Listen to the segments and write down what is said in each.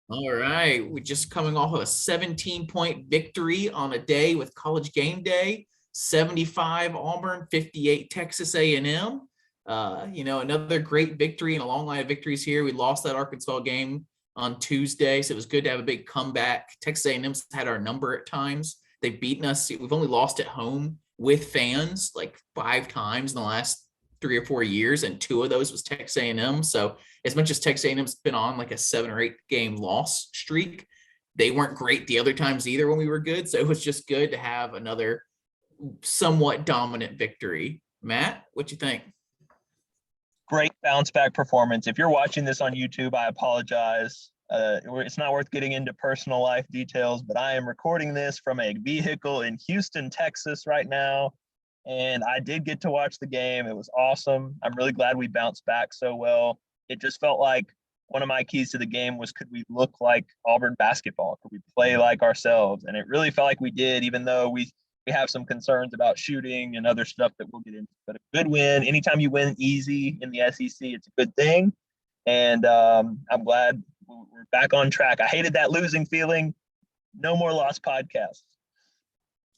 All right. We're just coming off of a 17-point victory on a day with College Game Day. 75 Auburn, 58 Texas A&M. Another great victory and a long line of victories here. We lost that Arkansas game on Tuesday, so it was good to have a big comeback. Texas A&M's had our number at times. They've beaten us. We've only lost at home with fans like 5 times in the last 3 or 4 years, and 2 of those was Texas A&M. So as much as Texas A&M's been on like a 7 or 8 game loss streak, they weren't great the other times either when we were good. So it was just good to have another somewhat dominant victory. Matt, what you think? Great bounce back performance. If you're watching this on YouTube, I apologize. It's not worth getting into personal life details, but I am recording this from a vehicle in Houston, Texas right now. And I did get to watch the game. It was awesome. I'm really glad we bounced back so well. It just felt like one of my keys to the game was, could we look like Auburn basketball? Could we play like ourselves? And it really felt like we did, even though we have some concerns about shooting and other stuff that we'll get into. But a good win, anytime you win easy in the SEC, it's a good thing. And I'm glad we're back on track. I hated that losing feeling. No more lost podcasts.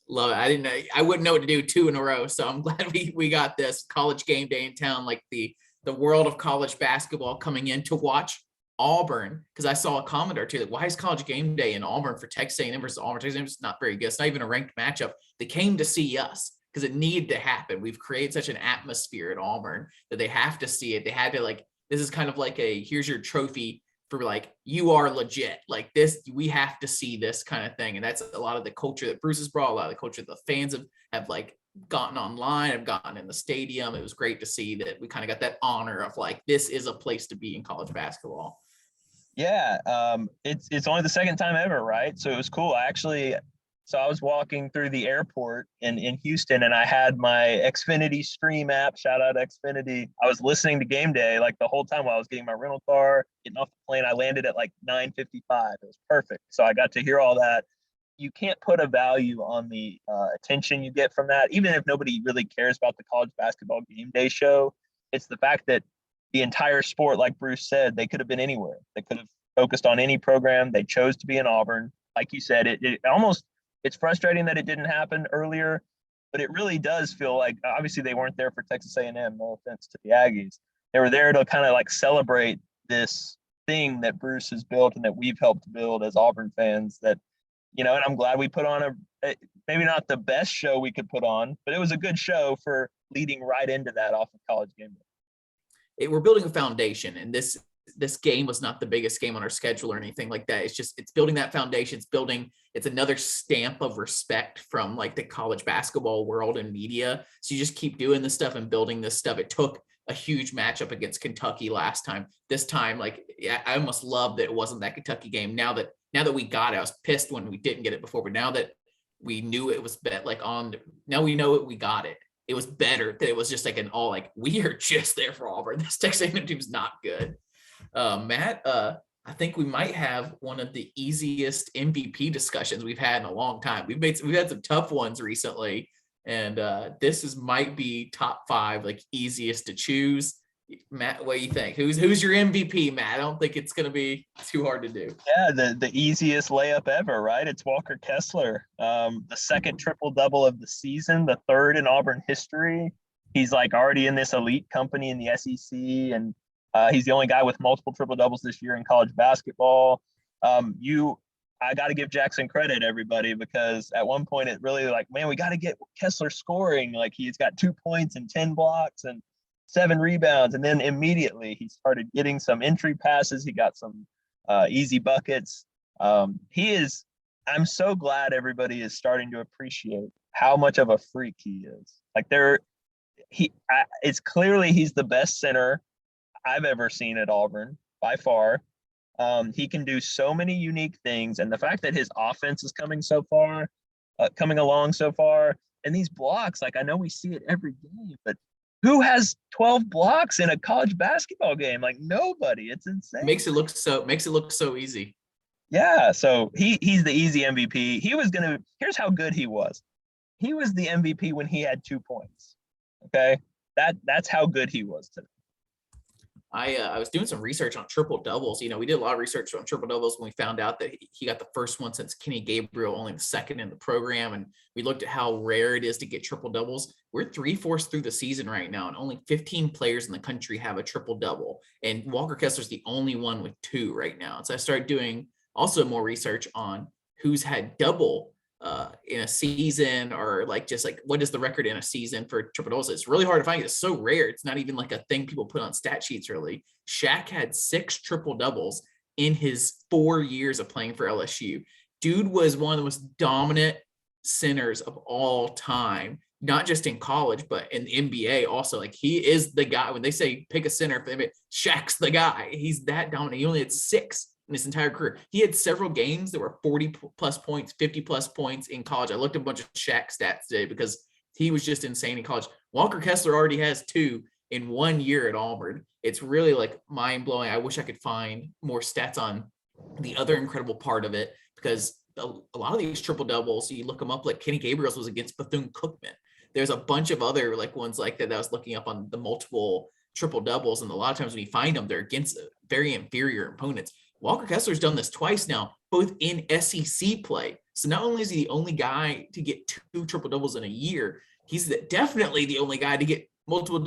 Love it. I wouldn't know what to do 2 in a row. So I'm glad we got this College Game Day in town, like the world of college basketball coming in to watch Auburn. Because I saw a comment or two that why is College Game Day in Auburn for Texas A&M versus Auburn? Texas A&M is not very good. It's not even a ranked matchup. They came to see us because it needed to happen. We've created such an atmosphere at Auburn that they have to see it. They had to this is kind of like here's your trophy for you are legit, like this, we have to see this kind of thing. And that's a lot of the culture that Bruce has brought, a lot of the culture that the fans have gotten online, have gotten in the stadium. It was great to see that we kind of got that honor of this is a place to be in college basketball. Yeah, it's only the second time ever, right? So it was cool. I was walking through the airport in Houston, and I had my Xfinity Stream app. Shout out Xfinity. I was listening to Game Day the whole time while I was getting my rental car, getting off the plane. I landed at 9:55. It was perfect. So I got to hear all that. You can't put a value on the attention you get from that, even if nobody really cares about the college basketball Game Day show. It's the fact that the entire sport, like Bruce said, they could have been anywhere. They could have focused on any program. They chose to be in Auburn. Like you said, it's frustrating that it didn't happen earlier, but it really does feel like, obviously they weren't there for Texas A&M, no offense to the Aggies. They were there to kind of celebrate this thing that Bruce has built and that we've helped build as Auburn fans that, and I'm glad we put on maybe not the best show we could put on, but it was a good show for leading right into that off of College Game Day. We're building a foundation, and this game was not the biggest game on our schedule or anything like that. It's building that foundation. It's another stamp of respect from the college basketball world and media. So you just keep doing this stuff and building this stuff. It took a huge matchup against Kentucky last time. This time, I almost love that it wasn't that Kentucky game. Now that we got it, I was pissed when we didn't get it before, but now that we knew it was now we know it, we got it. It was better that it was just we are just there for Auburn. This Texas A&M team's not good. Matt, I think we might have one of the easiest MVP discussions we've had in a long time. We've had some tough ones recently, and this might be top 5 easiest to choose. Matt, what do you think? Who's your MVP, Matt? I don't think it's going to be too hard to do. Yeah, the easiest layup ever, right? It's Walker Kessler, the second triple-double of the season, the 3rd in Auburn history. He's already in this elite company in the SEC, and he's the only guy with multiple triple-doubles this year in college basketball. I got to give Jackson credit, everybody, because at one point it really man, we got to get Kessler scoring. He's got 2 points and 10 blocks and 7 rebounds. And then immediately he started getting some entry passes. He got some easy buckets. I'm so glad everybody is starting to appreciate how much of a freak he is. It's clearly he's the best center I've ever seen at Auburn by far. He can do so many unique things, and the fact that his offense is coming along so far, and these blocks, I know we see it every game, but who has 12 blocks in a college basketball game? Nobody. It's insane. Makes it look so easy. Yeah, so he's the easy MVP. Here's how good he was. He was the MVP when he had 2 points. Okay, that's how good he was today. I was doing some research on triple doubles. We did a lot of research on triple doubles when we found out that he got the first one since Kenny Gabriel, only the second in the program. And we looked at how rare it is to get triple doubles. We're 3/4 through the season right now, and only 15 players in the country have a triple double. And Walker Kessler's the only one with 2 right now. And so I started doing also more research on who's had double in a season, or like just like what is the record in a season for triple doubles. It's really hard to find. It's so rare. It's not even like a thing people put on stat sheets really. Shaq had 6 triple doubles in his 4 years of playing for LSU. Dude was one of the most dominant centers of all time, not just in college, but in the NBA also. Like, he is the guy. When they say pick a center, Shaq's the guy. He's that dominant. He only had 6 in his entire career. He had several games that were 40 plus points, 50 plus points in college. I looked at a bunch of Shaq stats today because he was just insane in college. Walker Kessler already has 2 in 1 year at Auburn. It's really like mind blowing. I wish I could find more stats on the other incredible part of it, because a lot of these triple doubles, you look them up, like Kenny Gabriel's was against Bethune-Cookman. There's a bunch of other like ones like that I was looking up on the multiple triple doubles. And a lot of times when you find them, they're against very inferior opponents. Walker Kessler's done this twice now, both in SEC play. So not only is he the only guy to get 2 triple doubles in a year, he's definitely the only guy to get triple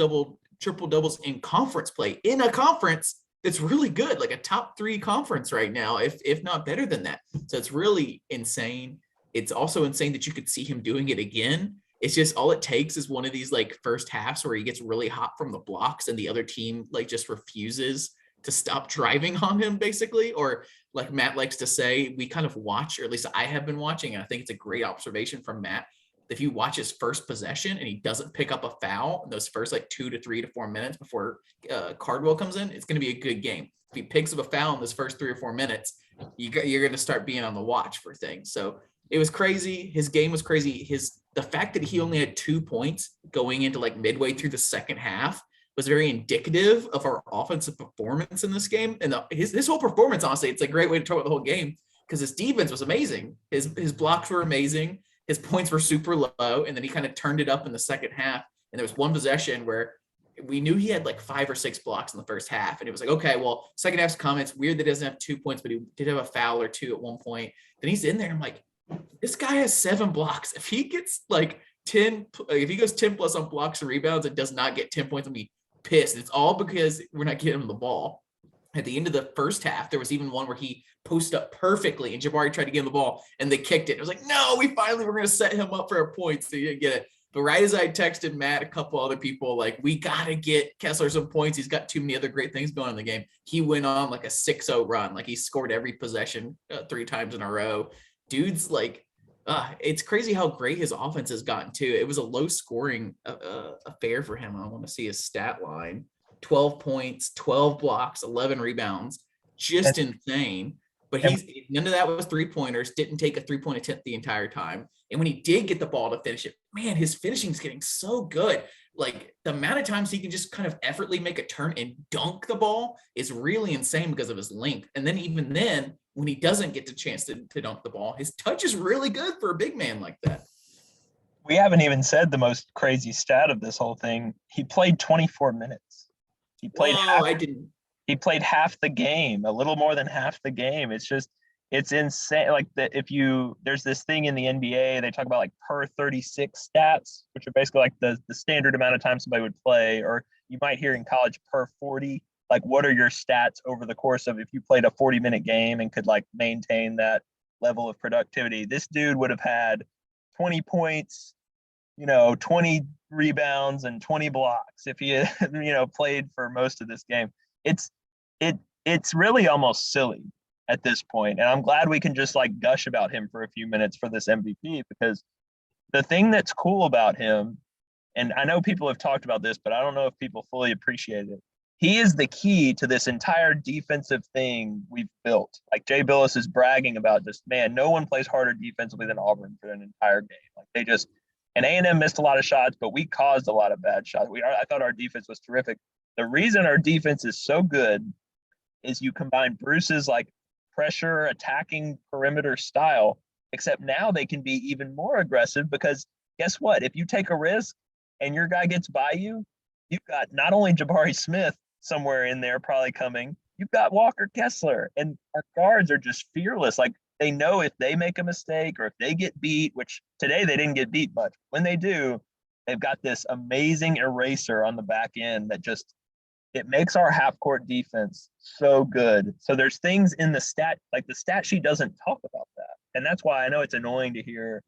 doubles in conference play, in a conference that's really good, like a top 3 conference right now, if not better than that. So it's really insane. It's also insane that you could see him doing it again. It's just all it takes is one of these like first halves where he gets really hot from the blocks and the other team like just refuses to stop driving on him, basically. Or like Matt likes to say, we kind of watch, or at least I have been watching, and I think it's a great observation from Matt. If you watch his first possession and he doesn't pick up a foul in those first like 2 to 3 to 4 minutes before Cardwell comes in, it's going to be a good game. If he picks up a foul in those first 3 or 4 minutes, you're going to start being on the watch for things. So it was crazy. His game was crazy. The fact that he only had 2 points going into like midway through the second half was very indicative of our offensive performance in this game. And his whole performance, honestly, it's a great way to talk about the whole game, because his defense was amazing. His blocks were amazing. His points were super low. And then he kind of turned it up in the second half. And there was one possession where we knew he had like 5 or 6 blocks in the first half. And it was like, okay, well, second half's come. It's weird that he doesn't have 2 points, but he did have a foul or 2 at one point. Then he's in there. And I'm like, this guy has 7 blocks. If he gets like 10, if he goes 10 plus on blocks and rebounds and does not get 10 points, I'll be pissed. It's all because we're not getting him the ball. At the end of the first half, there was even one where he posted up perfectly and Jabari tried to get him the ball and they kicked it. It was like, no, we finally were going to set him up for a point. So you didn't get it. But right as I texted Matt, a couple other people, like, we got to get Kessler some points. He's got too many other great things going on in the game. He went on like a 6-0 run. Like, he scored every possession 3 times in a row. Dude's like, it's crazy how great his offense has gotten too. It was a low scoring affair for him. I want to see his stat line: 12 points, 12 blocks, 11 rebounds, just insane. But none of that was 3-pointers, didn't take a 3-point attempt the entire time. And when he did get the ball to finish it, man, his finishing is getting so good. Like, the amount of times he can just kind of effortlessly make a turn and dunk the ball is really insane because of his length. And then even then, when he doesn't get the chance to dunk the ball, his touch is really good for a big man like that. We haven't even said the most crazy stat of this whole thing. He played 24 minutes. He played He played half the game, a little more than half the game. It's insane. Like, there's this thing in the NBA, they talk about like per 36 stats, which are basically like the standard amount of time somebody would play, or you might hear in college per 40. Like, what are your stats over the course of, if you played a 40-minute game and could like maintain that level of productivity? This dude would have had 20 points, 20 rebounds and 20 blocks if he had, played for most of this game. It's really almost silly at this point. And I'm glad we can just like gush about him for a few minutes for this MVP, because the thing that's cool about him, and I know people have talked about this, but I don't know if people fully appreciate it. He is the key to this entire defensive thing we've built. Like, Jay Billis is bragging about this, man, no one plays harder defensively than Auburn for an entire game. Like, and A&M missed a lot of shots, but we caused a lot of bad shots. I thought our defense was terrific. The reason our defense is so good is you combine Bruce's like pressure attacking perimeter style, except now they can be even more aggressive, because guess what? If you take a risk and your guy gets by you, you've got not only Jabari Smith, somewhere in there probably coming. You've got Walker Kessler, and our guards are just fearless. Like they know if they make a mistake or if they get beat, which today they didn't get beat much. When they do, they've got this amazing eraser on the back end that just it makes our half court defense so good. So there's things in the stat, like the stat sheet doesn't talk about that. And that's why I know it's annoying to hear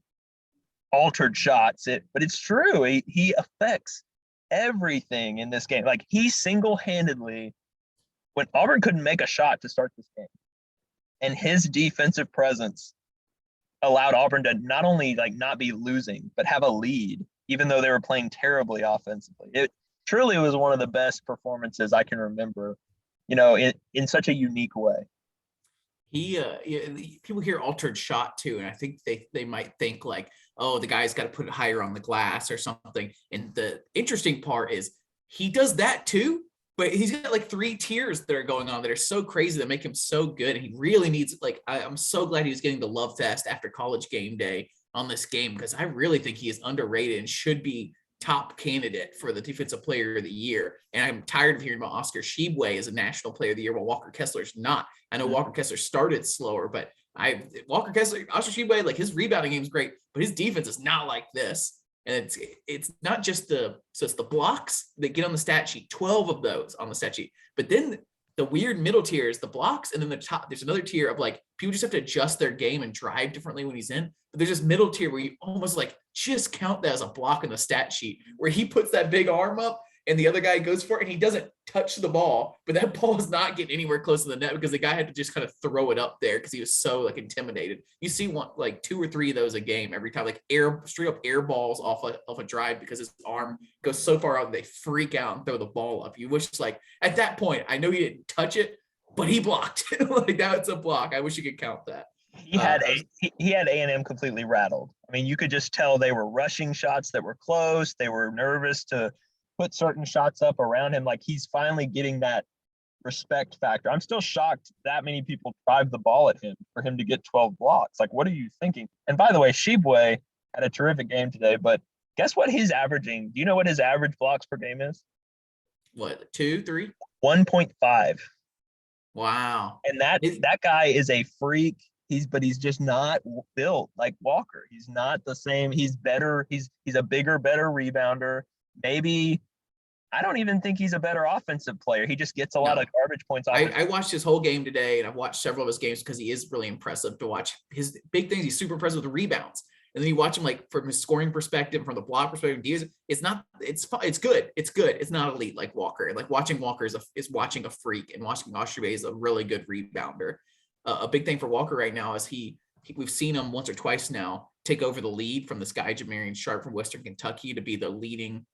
altered shots, but it's true. He affects everything in this game. Like he single-handedly, when Auburn couldn't make a shot to start this game, and his defensive presence allowed Auburn to not only like not be losing, but have a lead, even though they were playing terribly offensively. It truly was one of the best performances I can remember, in such a unique way. People hear altered shot too, and I think they might think like, oh, the guy's got to put it higher on the glass or something. And the interesting part is he does that too, but he's got like 3 tiers that are going on that are so crazy that make him so good. And he really needs, like, I'm so glad he was getting the love fest after College Game Day on this game, because I really think he is underrated and should be top candidate for the Defensive Player of the Year. And I'm tired of hearing about Oscar Tshiebwe as a National Player of the Year while Walker Kessler's not. I know Walker Kessler started slower, but Walker Kessler, Oscar Tshiebwe, like his rebounding game is great, but his defense is not like this. And it's not just it's the blocks that get on the stat sheet, 12 of those on the stat sheet. But then the weird middle tier is the blocks, and then the top, there's another tier of like people just have to adjust their game and drive differently when he's in. But there's this middle tier where you almost like just count that as a block in the stat sheet, where he puts that big arm up and the other guy goes for it and he doesn't touch the ball, but that ball is not getting anywhere close to the net because the guy had to just kind of throw it up there because he was so like intimidated. You see like 2 or 3 of those a game every time, like straight up air balls off a drive because his arm goes so far out and they freak out and throw the ball up. You wish, like, at that point, I know he didn't touch it, but he blocked it. Like, that's a block. I wish you could count that. He had A&M completely rattled. I mean, you could just tell they were rushing shots that were close. They were nervous to put certain shots up around him. Like, he's finally getting that respect factor. I'm still shocked that many people drive the ball at him for him to get 12 blocks. Like, what are you thinking? And by the way, Tshiebwe had a terrific game today, but guess what he's averaging? Do you know what his average blocks per game is? What, 2, 3? 1.5. Wow. And that guy is a freak. But he's just not built like Walker. He's not the same. He's better. He's a bigger, better rebounder. Maybe I don't even think he's a better offensive player. He just gets a lot of garbage points off. I watched his whole game today, and I've watched several of his games because he is really impressive to watch. His big things, he's super impressive with the rebounds. And then you watch him like from his scoring perspective, from the block perspective, it's good. It's good. It's not elite like Walker. Like watching Walker is watching a freak, and watching Oshie is a really good rebounder. A big thing for Walker right now is we've seen him once or twice now take over the lead from this guy, Jabari Smith from Western Kentucky, to be the leading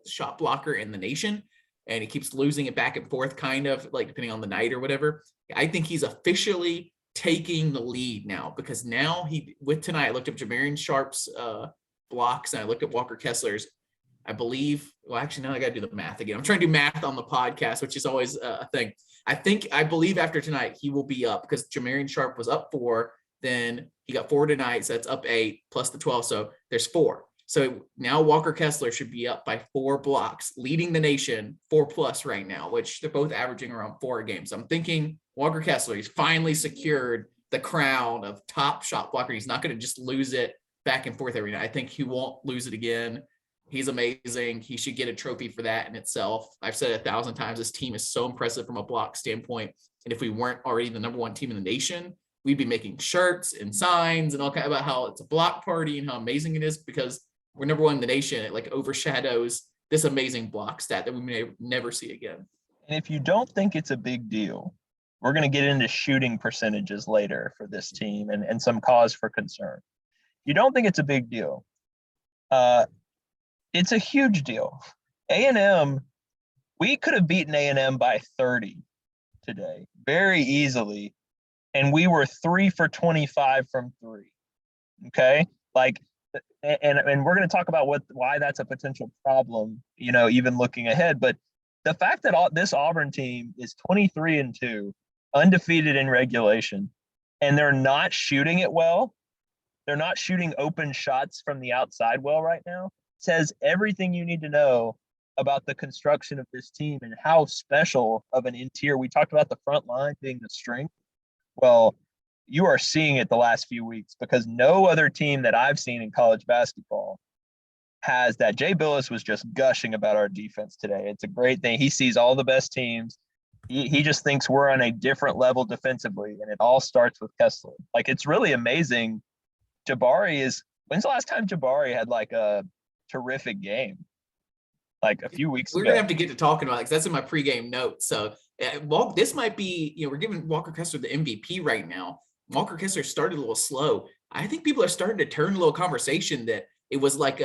shot blocker in the nation. And he keeps losing it back and forth, kind of like depending on the night or whatever. I think he's officially taking the lead now, because now tonight I looked up Jabari Smith's blocks and I looked at Walker Kessler's. I believe, well, actually, now I got to do the math again. I'm trying to do math on the podcast, which is always a thing. I believe after tonight, he will be up, because Jabari Smith was up 4. Then he got 4 tonight. So that's up 8 plus the 12. So there's 4. So now Walker Kessler should be up by 4 blocks, leading the nation 4+ right now, which they're both averaging around 4 a game. So I'm thinking Walker Kessler, he's finally secured the crown of top shot blocker. He's not going to just lose it back and forth every night. I think he won't lose it again. He's amazing. He should get a trophy for that in itself. I've said it 1,000 times. This team is so impressive from a block standpoint. And if we weren't already the number 1 team in the nation, we'd be making shirts and signs and all kind of about how it's a block party and how amazing it is, because we're number 1 in the nation. It like overshadows this amazing block stat that we may never see again. And if you don't think it's a big deal, we're going to get into shooting percentages later for this team and some cause for concern. You don't think it's a big deal. It's a huge deal. A&M, we could have beaten A&M by 30 today, very easily. And we were 3 for 25 from 3. Okay? Like, and we're going to talk about why that's a potential problem, even looking ahead. But the fact that this Auburn team is 23-2, undefeated in regulation, and they're not shooting it well, they're not shooting open shots from the outside well right now, says everything you need to know about the construction of this team and how special of an interior. We talked about the front line being the strength. Well, you are seeing it the last few weeks because no other team that I've seen in college basketball has that. Jay Billis was just gushing about our defense today. It's a great thing. He sees all the best teams. He just thinks we're on a different level defensively, and it all starts with Kessler. Like, it's really amazing. When's the last time Jabari had like a terrific game? Like a few weeks We're ago. gonna have to get to talking about it because that's in my pregame notes. So this might be, we're giving Walker Kessler the MVP right now. Walker Kessler started a little slow. I think people are starting to turn a little conversation that it was like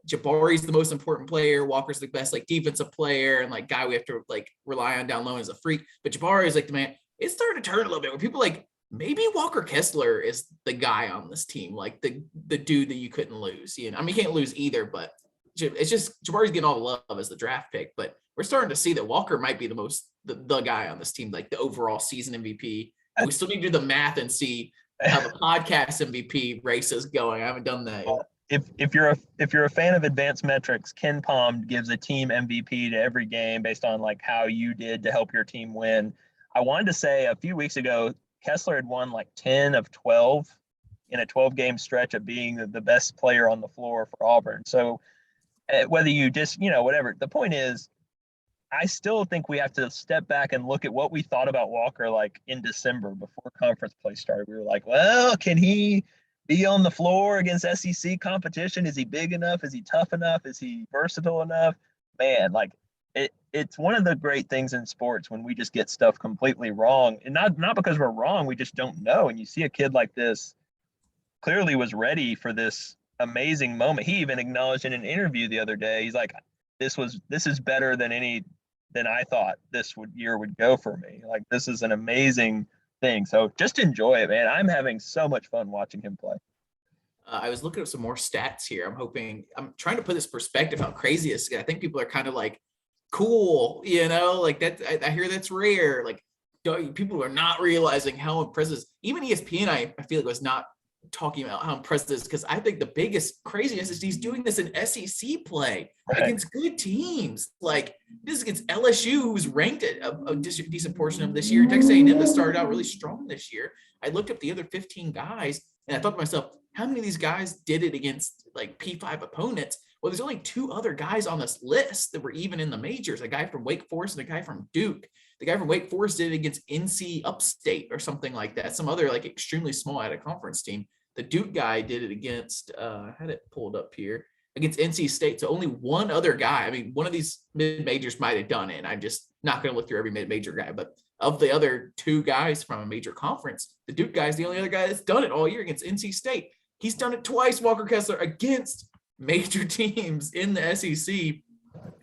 Jabari's the most important player, Walker's the best like defensive player, and like guy we have to like rely on down low as a freak. But Jabari is like the man. It's starting to turn a little bit where people like maybe Walker Kessler is the guy on this team, like the dude that you couldn't lose. You know, I mean, you can't lose either, but it's just Jabari's getting all the love as the draft pick. But we're starting to see that Walker might be the guy on this team, like the overall season MVP. And we still need to do the math and see how the podcast MVP race is going. I haven't done that yet. If you're a fan of advanced metrics, Ken Palm gives a team MVP to every game based on like how you did to help your team win. I wanted to say a few weeks ago, Kessler had won like 10 of 12 in a 12-game stretch of being the best player on the floor for Auburn. So whether you just, whatever, the point is, I still think we have to step back and look at what we thought about Walker like in December before conference play started. We were like, well, can he be on the floor against SEC competition? Is he big enough? Is he tough enough? Is he versatile enough? Man, like it's one of the great things in sports when we just get stuff completely wrong. And not because we're wrong, we just don't know. And you see a kid like this clearly was ready for this amazing moment. He even acknowledged in an interview the other day, he's like, this is better than I thought this year would go for me. Like, this is an amazing thing. So just enjoy it, man. I'm having so much fun watching him play. I was looking at some more stats here. I'm trying to put this perspective how crazy it is. I think people are kind of like, cool, like that. I hear that's rare. Like, people are not realizing how impressive. Even ESPN, I feel like was not talking about how impressive this is, because I think the biggest craziness is he's doing this in SEC play against good teams. Like, this is against LSU, who's ranked at a decent portion of this year. Texas A&M that started out really strong this year. I looked up the other 15 guys, and I thought to myself, how many of these guys did it against like P5 opponents? Well, there's only two other guys on this list that were even in the majors, a guy from Wake Forest and a guy from Duke. The guy from Wake Forest did it against NC Upstate or something like that, some other like extremely small out of conference team. The Duke guy did it against, I had it pulled up here, against NC State. So only one other guy. I mean, one of these mid-majors might have done it. And I'm just not going to look through every mid-major guy. But of the other two guys from a major conference, the Duke guy is the only other guy that's done it all year against NC State. He's done it twice, Walker Kessler, against major teams in the SEC.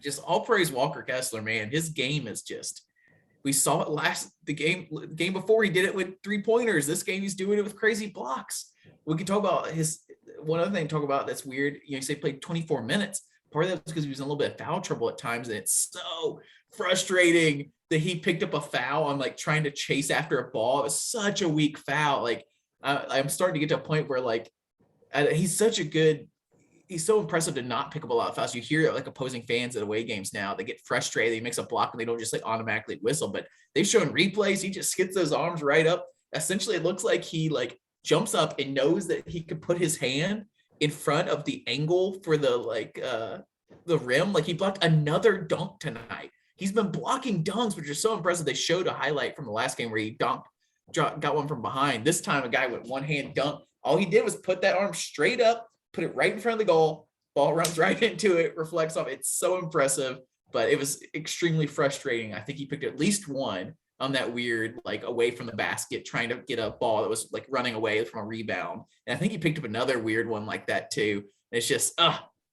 Just all praise Walker Kessler, man. His game is just, we saw it the game before he did it with 3-pointers. This game he's doing it with crazy blocks. We can talk about one other thing to talk about that's weird. You say he played 24 minutes. Part of that was because he was in a little bit of foul trouble at times. And it's so frustrating that he picked up a foul on like trying to chase after a ball. It was such a weak foul. Like, I'm starting to get to a point where like, he's so impressive to not pick up a lot of fouls. You hear like opposing fans at away games now, they get frustrated. He makes a block and they don't just like automatically whistle, but they've shown replays. He just gets those arms right up. Essentially, it looks like he like jumps up and knows that he could put his hand in front of the angle for the rim. Like, he blocked another dunk tonight. He's been blocking dunks, which are so impressive. They showed a highlight from the last game where he got one from behind. This time a guy with one hand dunk. All he did was put that arm straight up, put it right in front of the goal. Ball runs right into it, reflects off. It's so impressive, but it was extremely frustrating. I think he picked at least one on that weird, like away from the basket, trying to get a ball that was like running away from a rebound. And I think he picked up another weird one like that too. And it's just,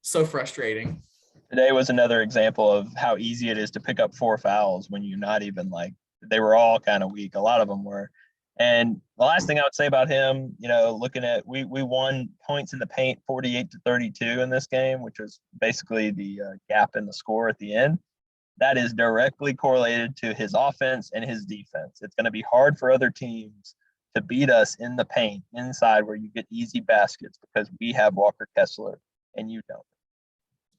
so frustrating. Today was another example of how easy it is to pick up 4 fouls when you're not even like, they were all kind of weak. A lot of them were. And the last thing I would say about him, looking at, we won points in the paint 48-32 in this game, which was basically the gap in the score at the end. That is directly correlated to his offense and his defense. It's going to be hard for other teams to beat us in the paint inside where you get easy baskets because we have Walker Kessler and you don't.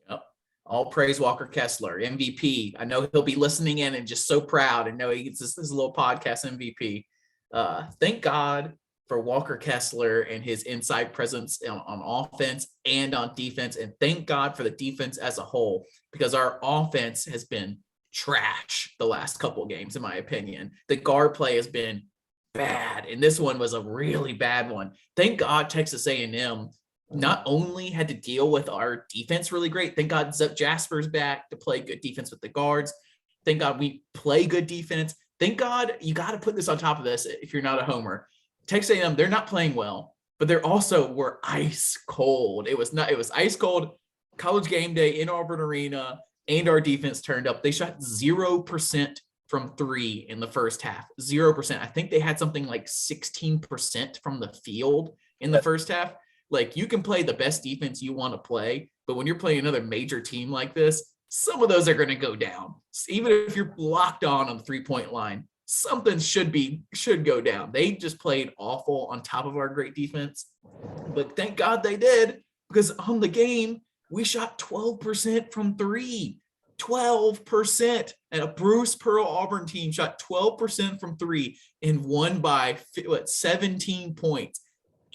Yep. All praise Walker Kessler, MVP. I know he'll be listening in and just so proud and know he gets this little podcast MVP. Thank God for Walker Kessler and his inside presence on offense and on defense. And thank God for the defense as a whole, because our offense has been trash the last couple of games, in my opinion. The guard play has been bad, and this one was a really bad one. Thank God Texas A&M not only had to deal with our defense really great. Thank God Zep Jasper's back to play good defense with the guards. Thank God we play good defense. Thank God, you got to put this on top of this if you're not a homer. Texas A&M, they're not playing well, but they're also were ice cold. It was ice cold college game day in Auburn Arena, and our defense turned up. They shot 0% from three in the first half. 0%. I think they had something like 16% from the field in the first half. Like, you can play the best defense you want to play, but when you're playing another major team like this, some of those are going to go down. Even if you're locked on the 3-point line, something should go down. They just played awful on top of our great defense, but thank God they did, because on the game, we shot 12% from three. 12%. And a Bruce Pearl Auburn team shot 12% from three and won by 17 points.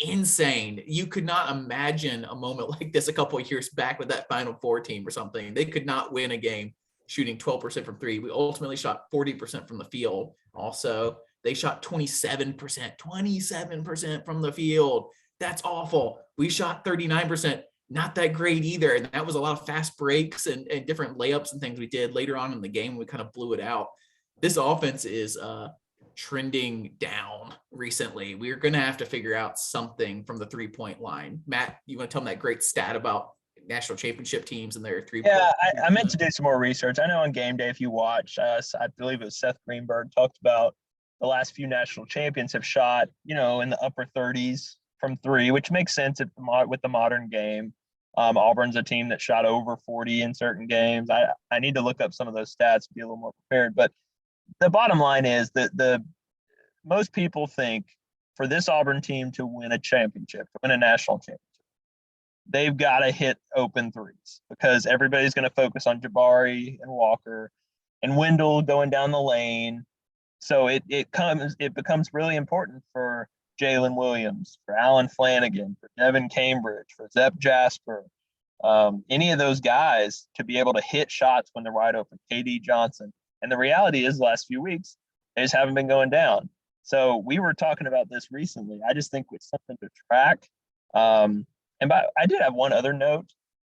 Insane. You could not imagine a moment like this a couple of years back with that Final Four team or something. They could not win a game shooting 12% from three. We ultimately shot 40% from the field. Also, they shot 27% from the field. That's awful. We shot 39%. Not that great either. And that was a lot of fast breaks and different layups and things we did later on in the game. We kind of blew it out. This offense is trending down recently. We're going to have to figure out something from the 3-point line. Matt, you want to tell them that great stat about national championship teams and their 3-point? Yeah, I meant to do some more research. I know on game day, if you watch, I believe it was Seth Greenberg talked about the last few national champions have shot, in the upper 30s from three, which makes sense with the modern game. Auburn's a team that shot over 40 in certain games. I need to look up some of those stats to be a little more prepared, but the bottom line is that most people think for this Auburn team to win a championship, to win a national championship, they've got to hit open threes, because everybody's going to focus on Jabari and Walker and Wendell going down the lane. So it becomes really important for Jalen Williams, for Alan Flanagan, for Devin Cambridge, for Zep Jasper, any of those guys to be able to hit shots when they're wide open. KD Johnson. And the reality is, the last few weeks, they just haven't been going down. So we were talking about this recently. I just think it's something to track. I did have one other note.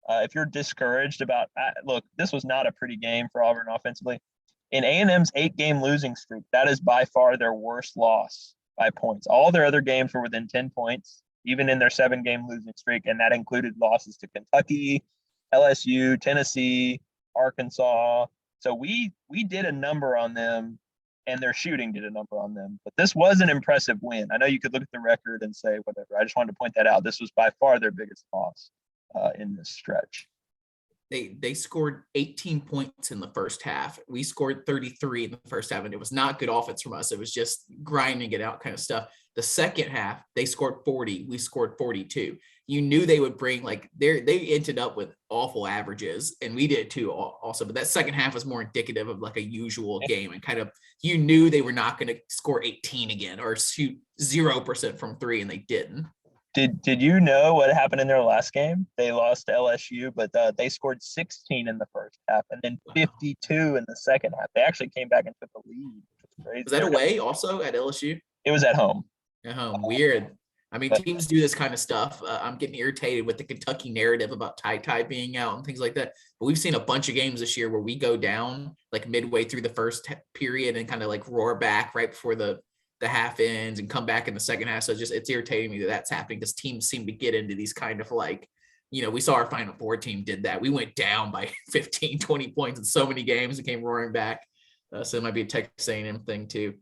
If you're discouraged about, look, this was not a pretty game for Auburn offensively. In A&M's 8-game losing streak, that is by far their worst loss by points. All their other games were within 10 points, even in their 7-game losing streak, and that included losses to Kentucky, LSU, Tennessee, Arkansas. So we did a number on them, and their shooting did a number on them. But this was an impressive win. I know you could look at the record and say whatever. I just wanted to point that out. This was by far their biggest loss in this stretch. They scored 18 points in the first half. We scored 33 in the first half, and it was not good offense from us. It was just grinding it out kind of stuff. The second half, they scored 40. We scored 42. You knew they would bring, they ended up with awful averages, and we did too also. But that second half was more indicative of like a usual game, and kind of you knew they were not going to score 18 again or shoot 0% from three, and they didn't. Did you know what happened in their last game? They lost to LSU, but they scored 16 in the first half and then 52 in the second half. They actually came back and took the lead, which was crazy. Was that away also at LSU? It was at home. At home. Weird. I mean, teams do this kind of stuff. I'm getting irritated with the Kentucky narrative about Ty being out and things like that. But we've seen a bunch of games this year where we go down like midway through the first period and kind of like roar back right before the half ends and come back in the second half. So it's irritating me that that's happening, because teams seem to get into these kind of like, we saw our Final Four team did that. We went down by 15, 20 points in so many games and came roaring back. So it might be a Texas A&M thing too.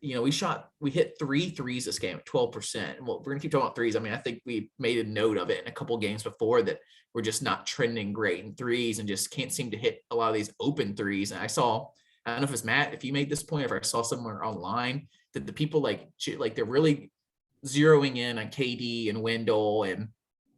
We hit 3 threes this game at 12%. And we're going to keep talking about threes. I mean, I think we made a note of it in a couple of games before that we're just not trending great in threes and just can't seem to hit a lot of these open threes. And I don't know if it's Matt, if you made this point, if I saw somewhere online that the people like they're really zeroing in on KD and Wendell and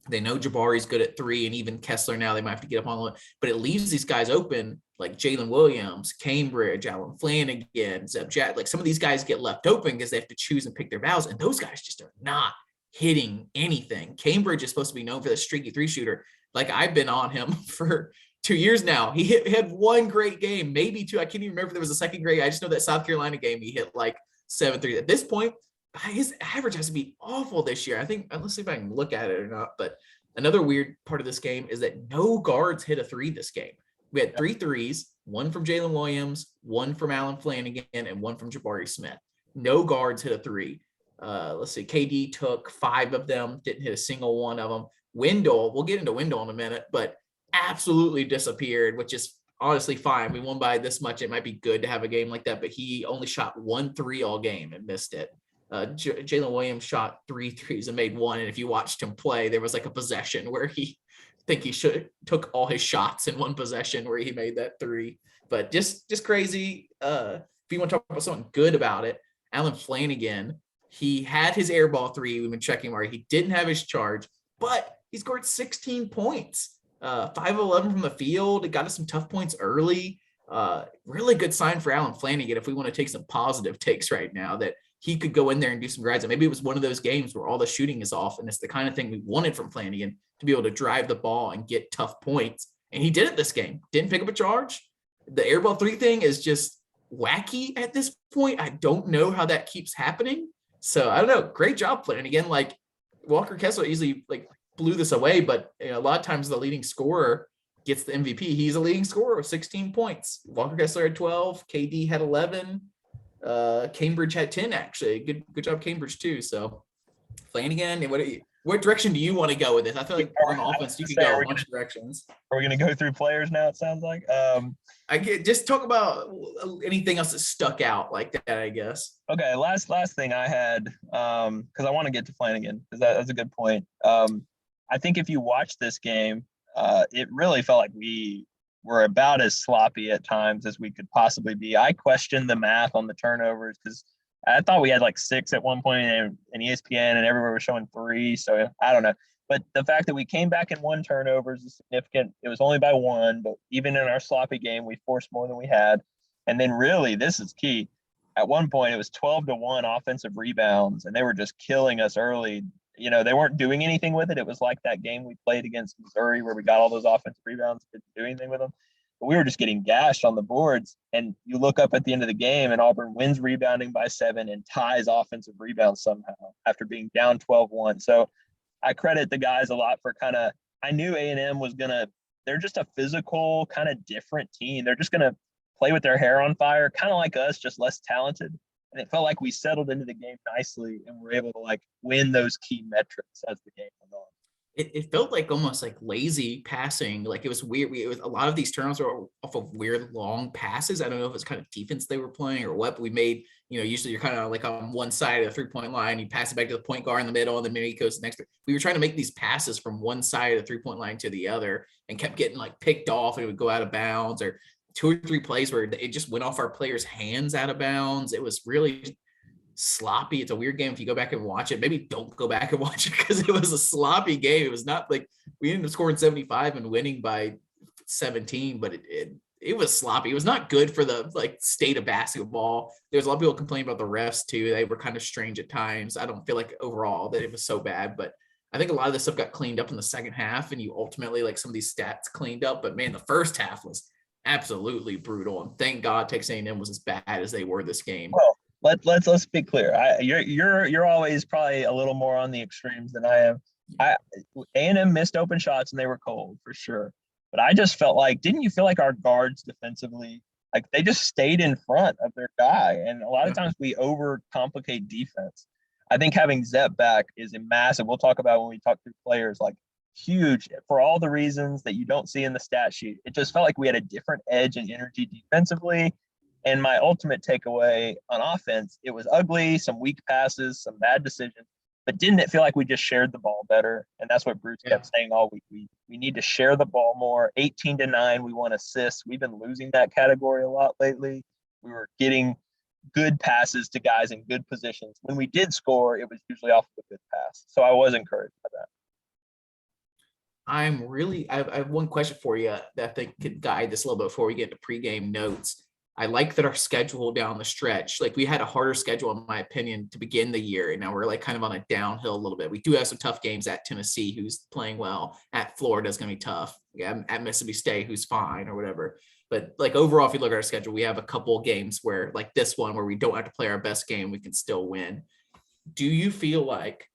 They know Jabari's good at three, and even Kessler now they might have to get up on it, but it leaves these guys open like Jalen Williams, Cambridge, Alan Flanagan, Zeb Jack. Like some of these guys get left open because they have to choose and pick their battles, and those guys just are not hitting anything. Cambridge is supposed to be known for the streaky three shooter. Like I've been on him for 2 years now. He had one great game, maybe two. I can't even remember if there was a second grade. I just know that South Carolina game he hit like 7-3. At this point, his average has to be awful this year. I think, let's see if I can look at it or not. But another weird part of this game is that no guards hit a three this game. We had 3 threes, one from Jalen Williams, one from Alan Flanagan, and one from Jabari Smith. No guards hit a three. Let's see, KD took 5 of them, didn't hit a single one of them. Wendell, we'll get into Wendell in a minute, but absolutely disappeared, which is honestly fine. We won by this much. It might be good to have a game like that, but he only shot 1 3 all game and missed it. Jalen Williams shot 3 threes and made 1. And if you watched him play, there was like a possession where he took all his shots in one possession where he made that 3. But just crazy. If you want to talk about something good about it, Alan Flanagan, he had his air ball 3. We've been checking where he didn't have his charge, but he scored 16 points, 5 of 11 from the field. It got us some tough points early. Really good sign for Alan Flanagan if we want to take some positive takes right now, that he could go in there and do some grinds. And maybe it was one of those games where all the shooting is off, and it's the kind of thing we wanted from Flanagan, to be able to drive the ball and get tough points. And he did it this game. Didn't pick up a charge. The airball 3 thing is just wacky at this point. I don't know how that keeps happening. So I don't know. Great job, Flanagan. Like Walker Kessler easily like blew this away, but a lot of times the leading scorer gets the MVP. He's a leading scorer with 16 points. Walker Kessler had 12. KD had 11. Cambridge had 10 actually. Good job Cambridge too. So Flanagan, what direction do you want to go with this? I feel like on offense you could go a bunch of directions. Are we going to go through players now? It sounds like. I get just talk about anything else that stuck out like that, I guess. Okay, last thing I had, because I want to get to Flanagan because that's a good point. I think if you watch this game, it really felt like we were about as sloppy at times as we could possibly be. I questioned the math on the turnovers because I thought we had like 6 at one point, and ESPN and everywhere was showing 3. So I don't know. But the fact that we came back in 1 turnover is significant. It was only by 1, but even in our sloppy game, we forced more than we had. And then really, this is key. At one point, it was 12-1 offensive rebounds, and they were just killing us early. They weren't doing anything with it. It was like that game we played against Missouri where we got all those offensive rebounds, didn't do anything with them. But we were just getting gashed on the boards. And you look up at the end of the game, and Auburn wins rebounding by 7 and ties offensive rebounds somehow after being down 12-1. So I credit the guys a lot for I knew A&M was they're just a physical, kind of different team. They're just going to play with their hair on fire, kind of like us, just less talented. And it felt like we settled into the game nicely and were able to win those key metrics as the game went on. It felt like almost like lazy passing. Like it was weird. It was a lot of these turnovers were off of weird long passes. I don't know if it's kind of defense they were playing or what, but we made, usually you're kind of like on one side of the 3-point line, you pass it back to the point guard in the middle, and then maybe he goes next. We were trying to make these passes from one side of the 3-point line to the other and kept getting picked off, and it would go out of bounds, or 2 or 3 plays where it just went off our players' hands out of bounds. It was really sloppy. It's a weird game if you go back and watch it. Maybe don't go back and watch it because it was a sloppy game. It was not like we ended up scoring 75 and winning by 17, but it was sloppy. It was not good for the state of basketball. There's a lot of people complaining about the refs too. They were kind of strange at times. I don't feel like overall that it was so bad, but I think a lot of this stuff got cleaned up in the second half, and you ultimately some of these stats cleaned up. But man, the first half was absolutely brutal, and thank God Texas A&M was as bad as they were this game. Well, let's be clear. You're always probably a little more on the extremes than I am. A&M missed open shots and they were cold for sure. But I just felt didn't you feel like our guards defensively, they just stayed in front of their guy, and a lot of times we overcomplicate defense. I think having Zep back is a massive. We'll talk about when we talk through players, huge for all the reasons that you don't see in the stat sheet. It just felt like we had a different edge and energy defensively. And my ultimate takeaway on offense, it was ugly, some weak passes, some bad decisions, but didn't it feel like we just shared the ball better? And that's what Bruce kept saying all week. We need to share the ball more. 18-9, we want assists. We've been losing that category a lot lately. We were getting good passes to guys in good positions. When we did score, it was usually off of a good pass. So I was encouraged by that. I have one question for you that I think could guide this a little bit before we get to pregame notes. I like that our schedule down the stretch, like we had a harder schedule, in my opinion, to begin the year. And now we're like kind of on a downhill a little bit. We do have some tough games at Tennessee, who's playing well. At Florida is going to be tough. Yeah, at Mississippi State, who's fine or whatever. But like overall, if you look at our schedule, we have a couple of games where like this one where we don't have to play our best game, we can still win. Do you feel like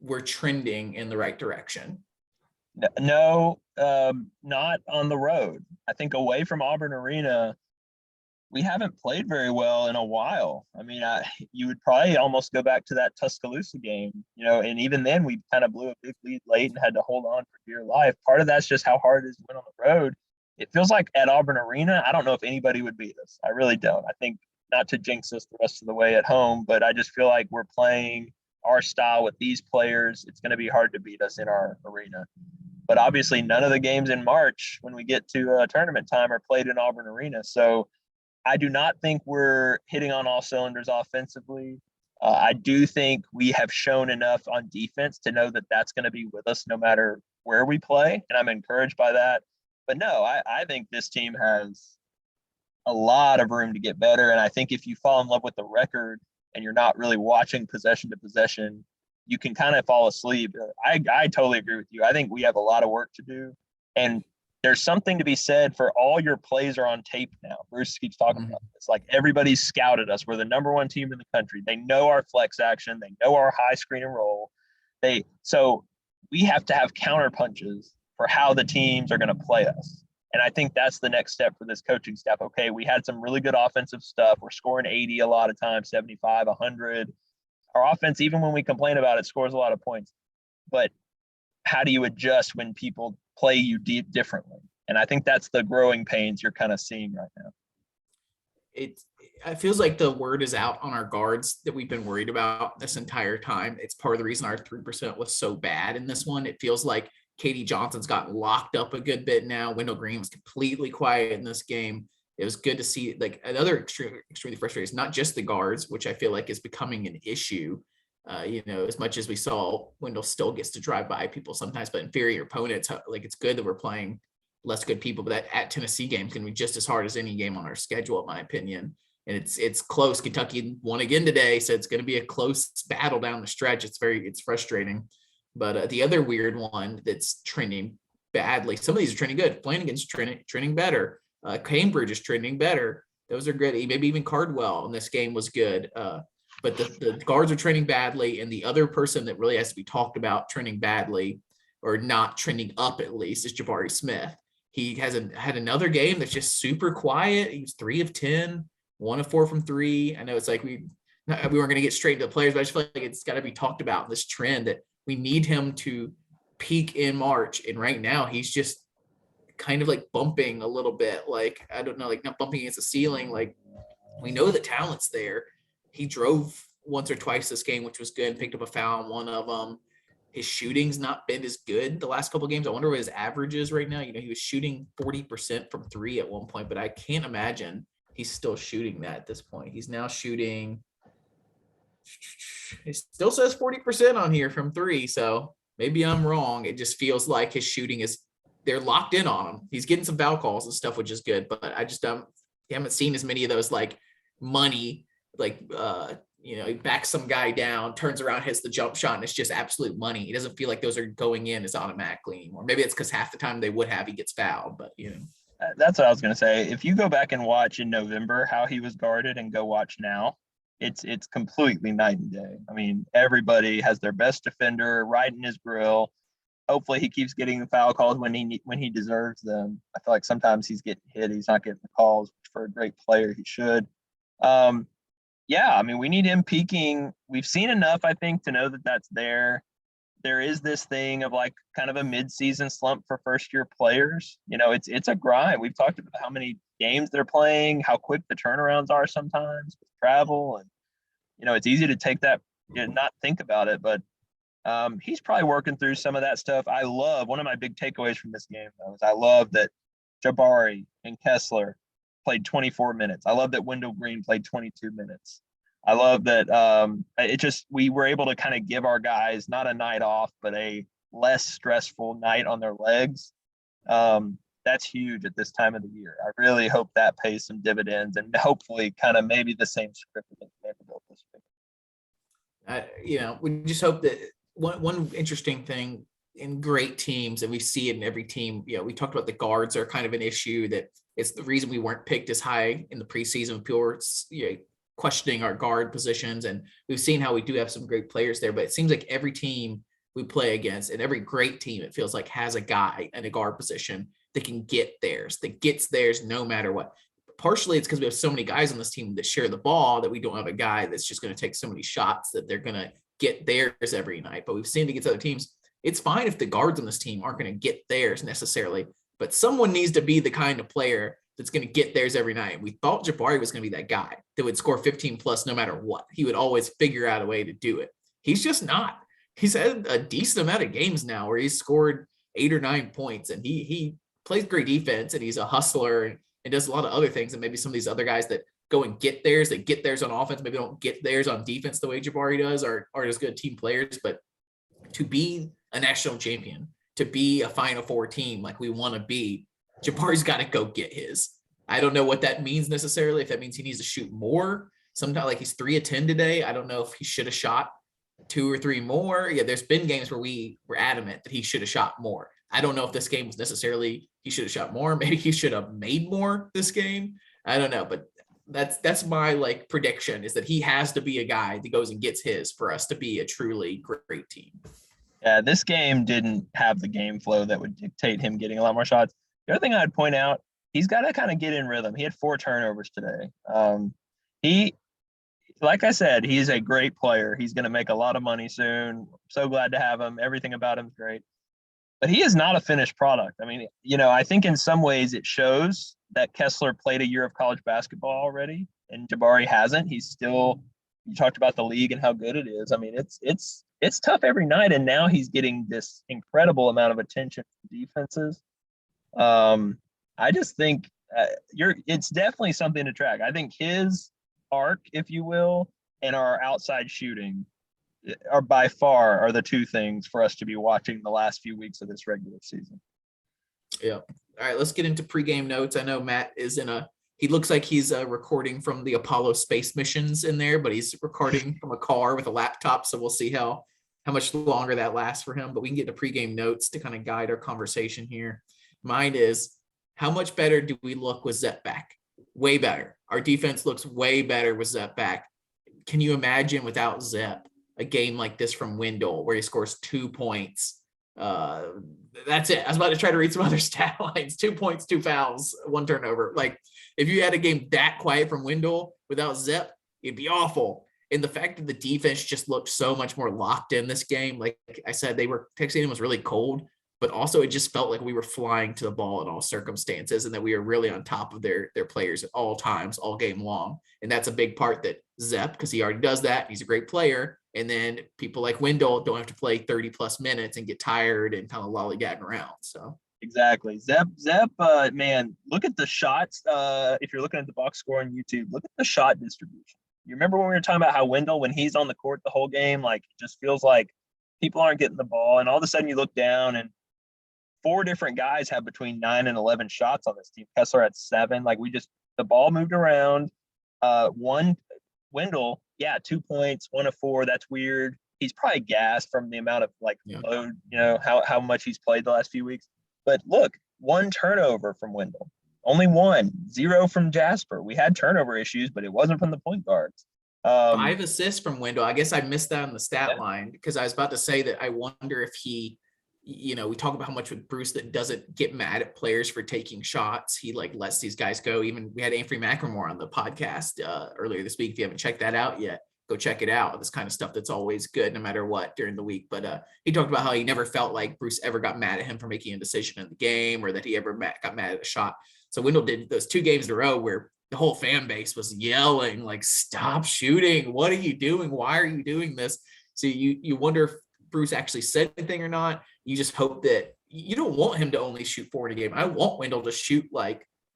we're trending in the right direction? No, not on the road. I think away from Auburn Arena, we haven't played very well in a while. I mean, you would probably almost go back to that Tuscaloosa game, and even then we kind of blew a big lead late and had to hold on for dear life. Part of that's just how hard it is to win on the road. It feels like at Auburn Arena, I don't know if anybody would beat us. I really don't. I think not to jinx us the rest of the way at home, but I just feel like we're playing our style with these players. It's going to be hard to beat us in our arena. But obviously, none of the games in March when we get to tournament time are played in Auburn Arena. So I do not think we're hitting on all cylinders offensively. I do think we have shown enough on defense to know that that's going to be with us no matter where we play. And I'm encouraged by that. But no, I think this team has a lot of room to get better. And I think if you fall in love with the record and you're not really watching possession to possession, you can kind of fall asleep. I totally agree with you. I think we have a lot of work to do. And there's something to be said for all your plays are on tape now. Bruce keeps talking about this. Like everybody's scouted us. We're the number one team in the country. They know our flex action. They know our high screen and roll. So we have to have counter punches for how the teams are going to play us. And I think that's the next step for this coaching staff. Okay, we had some really good offensive stuff. We're scoring 80 a lot of times, 75, 100. Our offense, even when we complain about it, scores a lot of points. But how do you adjust when people play you differently? And I think that's the growing pains you're kind of seeing right now. It feels like the word is out on our guards that we've been worried about this entire time. It's part of the reason our 3% was so bad in this one. It feels like Katie Johnson's gotten locked up a good bit now. Wendell Green was completely quiet in this game. It was good to see. Like another extremely frustrating is not just the guards, which I feel like is becoming an issue. As much as we saw Wendell still gets to drive by people sometimes, but inferior opponents, like it's good that we're playing less good people, but that at Tennessee game can be just as hard as any game on our schedule, in my opinion. And it's close. Kentucky won again today, so it's going to be a close battle down the stretch. It's frustrating. But the other weird one that's trending badly, some of these are trending good. Flanagan's trending better. Cambridge is trending better. Those are good. Maybe even Cardwell in this game was good. But the guards are trending badly. And the other person that really has to be talked about trending badly or not trending up at least is Jabari Smith. He had another game that's just super quiet. He was 3 of 10, 1 of 4 from 3. I know it's like we weren't going to get straight to the players, but I just feel like it's got to be talked about, this trend that we need him to peak in March. And right now he's just kind of like bumping a little bit. Like, I don't know, like not bumping against the ceiling. Like we know the talent's there. He drove once or twice this game, which was good, picked up a foul on one of them. His shooting's not been as good the last couple of games. I wonder what his average is right now. He was shooting 40% from 3 at one point, but I can't imagine he's still shooting that at this point. He's now shooting, it still says 40% on here from 3. So maybe I'm wrong. It just feels like his shooting they're locked in on him. He's getting some foul calls and stuff, which is good, but I just haven't seen as many of those like money, like, he backs some guy down, turns around, hits the jump shot, and it's just absolute money. It doesn't feel like those are going in as automatically anymore. Maybe it's because half the time they would have, he gets fouled, but That's what I was going to say. If you go back and watch in November how he was guarded and go watch now, it's completely night and day. I mean, everybody has their best defender right in his grill. Hopefully he keeps getting the foul calls when he deserves them. I feel like sometimes he's getting hit. He's not getting the calls, which for a great player, he should. Yeah, I mean, we need him peaking. We've seen enough, I think, to know that that's there. There is this thing of like kind of a mid-season slump for first-year players. It's a grind. We've talked about how many games they're playing, how quick the turnarounds are sometimes with travel. And, it's easy to take that and not think about it. But he's probably working through some of that stuff. One of my big takeaways from this game, though, is I love that Jabari and Kessler played 24 minutes. I love that Wendell Green played 22 minutes. I love that we were able to kind of give our guys not a night off, but a less stressful night on their legs. That's huge at this time of the year. I really hope that pays some dividends, and hopefully kind of maybe the same script against Vanderbilt this week. We just hope that one interesting thing in great teams, and we see it in every team, we talked about the guards are kind of an issue, that it's the reason we weren't picked as high in the preseason. People were questioning our guard positions, and we've seen how we do have some great players there, but it seems like every team we play against, and every great team, it feels like, has a guy in a guard position that can get theirs, that gets theirs no matter what. Partially it's because we have so many guys on this team that share the ball that we don't have a guy that's just going to take so many shots that they're going to get theirs every night. But we've seen it against other teams. It's fine if the guards on this team aren't going to get theirs necessarily, but someone needs to be the kind of player that's going to get theirs every night. We thought Jabari was going to be that guy that would score 15 plus no matter what. He would always figure out a way to do it. He's just not. He's had a decent amount of games now where he's scored 8 or 9 points, and he plays great defense, and he's a hustler and does a lot of other things. And maybe some of these other guys that go and get theirs, they get theirs on offense, maybe don't get theirs on defense the way Jabari does, or aren't as good team players. But to be a national champion, to be a Final Four team like we want to be, Jabari's got to go get his. I don't know what that means necessarily, if that means he needs to shoot more. Sometimes, like, he's 3 of 10 today. I don't know if he should have shot 2 or 3 more. Yeah, there's been games where we were adamant that he should have shot more. I don't know if this game was necessarily he should have shot more. Maybe he should have made more this game. I don't know, but that's my prediction, is that he has to be a guy that goes and gets his for us to be a truly great team. Yeah, this game didn't have the game flow that would dictate him getting a lot more shots. The other thing I'd point out, he's got to kind of get in rhythm. He had 4 turnovers today. Like I said, he's a great player. He's going to make a lot of money soon. So glad to have him. Everything about him is great. But he is not a finished product. I mean, I think in some ways it shows that Kessler played a year of college basketball already, and Jabari hasn't. He's still, you talked about the league and how good it is. I mean, it's tough every night, and now he's getting this incredible amount of attention from defenses. I just think it's definitely something to track. I think his arc, if you will, and our outside shooting are by far the 2 things for us to be watching the last few weeks of this regular season. Yeah. All right, let's get into pregame notes. I know Matt is he looks like he's recording from the Apollo space missions in there, but he's recording from a car with a laptop. So we'll see how much longer that lasts for him, but we can get to pregame notes to kind of guide our conversation here. Mine is, how much better do we look with Zep back? Way better. Our defense looks way better with Zep back. Can you imagine without Zep a game like this from Wendell where he scores 2 points? That's it. I was about to try to read some other stat lines. 2 points, 2 fouls, 1 turnover. If you had a game that quiet from Wendell without Zep, it'd be awful. And the fact that the defense just looked so much more locked in this game, like I said, Texas A&M was really cold, but also it just felt like we were flying to the ball in all circumstances, and that we were really on top of their players at all times, all game long. And that's a big part that Zep, because he already does that, he's a great player. And then people like Wendell don't have to play 30 plus minutes and get tired and kind of lollygag around. So exactly. Zep, man, look at the shots. If you're looking at the box score on YouTube, look at the shot distribution. You remember when we were talking about how Wendell, when he's on the court the whole game, it just feels like people aren't getting the ball. And all of a sudden you look down and 4 different guys have between 9 and 11 shots on this team. Kessler had 7. The ball moved around. Wendell, 2 points, 1 of 4. That's weird. He's probably gassed from the amount of load, how much he's played the last few weeks. But look, 1 turnover from Wendell. Only 1, 0 from Jasper. We had turnover issues, but it wasn't from the point guards. 5 assists from Wendell. I guess I missed that on the stat line, because I was about to say that I wonder if he, we talk about how much with Bruce that doesn't get mad at players for taking shots. He lets these guys go. Even we had Anthony McLemore on the podcast earlier this week. If you haven't checked that out yet, go check it out. This kind of stuff that's always good no matter what during the week. But he talked about how he never felt like Bruce ever got mad at him for making a decision in the game, or that he ever got mad at a shot. So Wendell did those 2 games in a row where the whole fan base was yelling, stop shooting. What are you doing? Why are you doing this? So you wonder if Bruce actually said anything or not. You just hope that you don't want him to only shoot 4 in a game. I want Wendell to shoot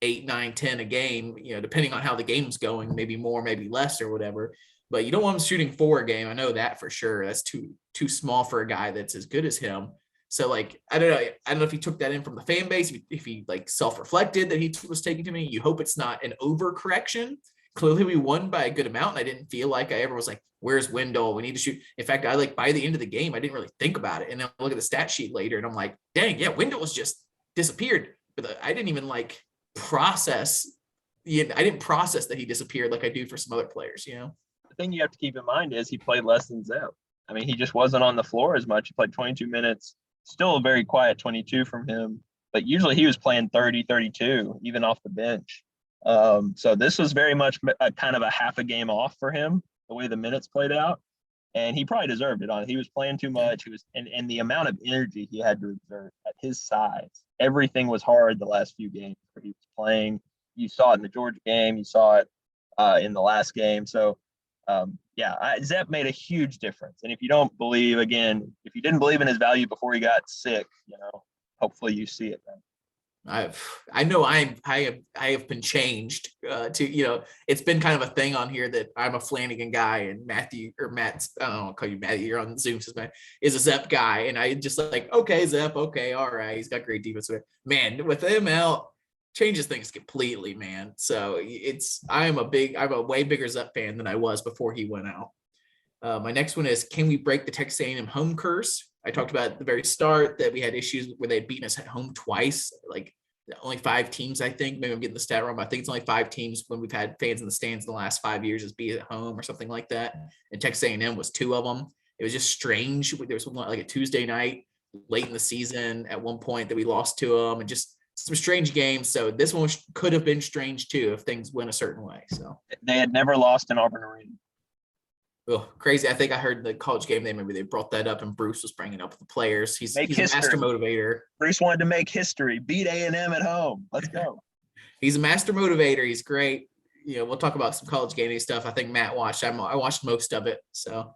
8, 9, 10 a game, depending on how the game's going, maybe more, maybe less or whatever. But you don't want him shooting 4 a game. I know that for sure. That's too small for a guy that's as good as him. So like, I don't know if he took that in from the fan base, if he like self-reflected that he was taking too many. You hope it's not an overcorrection. Clearly we won by a good amount, and I didn't feel like I ever was like, where's Wendell? We need to shoot. In fact, I like by the end of the game, I didn't really think about it. And then I look at the stat sheet later and I'm like, dang, yeah, Wendell was just disappeared. But I didn't even like process. I didn't process that he disappeared like I do for some other players, The thing you have to keep in mind is he played less than Zep. I mean, he just wasn't on the floor as much. He played 22 minutes, still a very quiet 22 from him, but usually he was playing 30, 32, even off the bench. So this was very much a kind of a half a game off for him, the way the minutes played out. And he probably deserved it. He was playing too much. He was, and the amount of energy he had to exert at his size. Everything was hard the last few games where he was playing. You saw it in the Georgia game. You saw it in the last game. So, Zep made a huge difference. And if you don't believe, again, if you didn't believe in his value before he got sick, hopefully you see it then. I know I have been changed to, it's been kind of a thing on here that I'm a Flanagan guy and Matt's, I don't know, I'll call you Matthew, you're on Zoom, is a Zep guy. And I just like, okay, Zep, okay, all right. He's got great defense. Man, with him out, changes things completely, man. So I'm a way bigger Zep fan than I was before he went out. My next one is, can we break the Texas A&M home curse? I talked about at the very start that we had issues where they had beaten us at home twice, like only 5 teams, I think. Maybe I'm getting the stat wrong, but I think it's only 5 teams when we've had fans in the stands in the last 5 years as beat at home or something like that. And Texas A&M was 2 of them. It was just strange. There was one like a Tuesday night late in the season at one point that we lost to them, and just some strange games. So this one could have been strange too if things went a certain way. So they had never lost in Auburn Arena. Oh, crazy. I think I heard the college game day, maybe they brought that up and Bruce was bringing it up with the players. He's a master motivator. Bruce wanted to make history, beat A&M at home. Let's go. He's a master motivator. He's great. We'll talk about some college game day stuff. I think Matt watched. I watched most of it. So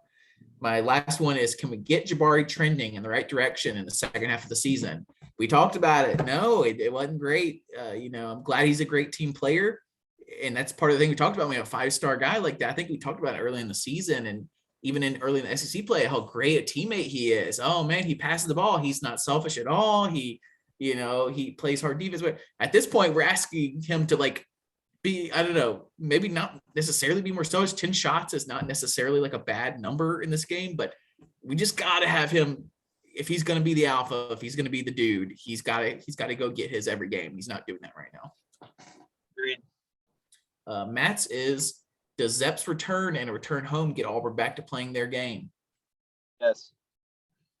my last one is, can we get Jabari trending in the right direction in the second half of the season? We talked about it. No, it wasn't great. I'm glad he's a great team player. And that's part of the thing we talked about. We have a 5-star guy like that. I think we talked about it early in the season and even early in the SEC play, how great a teammate he is. Oh man, he passes the ball. He's not selfish at all. He plays hard defense. But at this point, we're asking him to like be, I don't know, maybe not necessarily be more selfish. 10 shots is not necessarily like a bad number in this game, but we just got to have him. If he's going to be the alpha, if he's going to be the dude, he's got to go get his every game. He's not doing that right now. Agreed. Matt's is, does Zep's return and a return home get Auburn back to playing their game? Yes.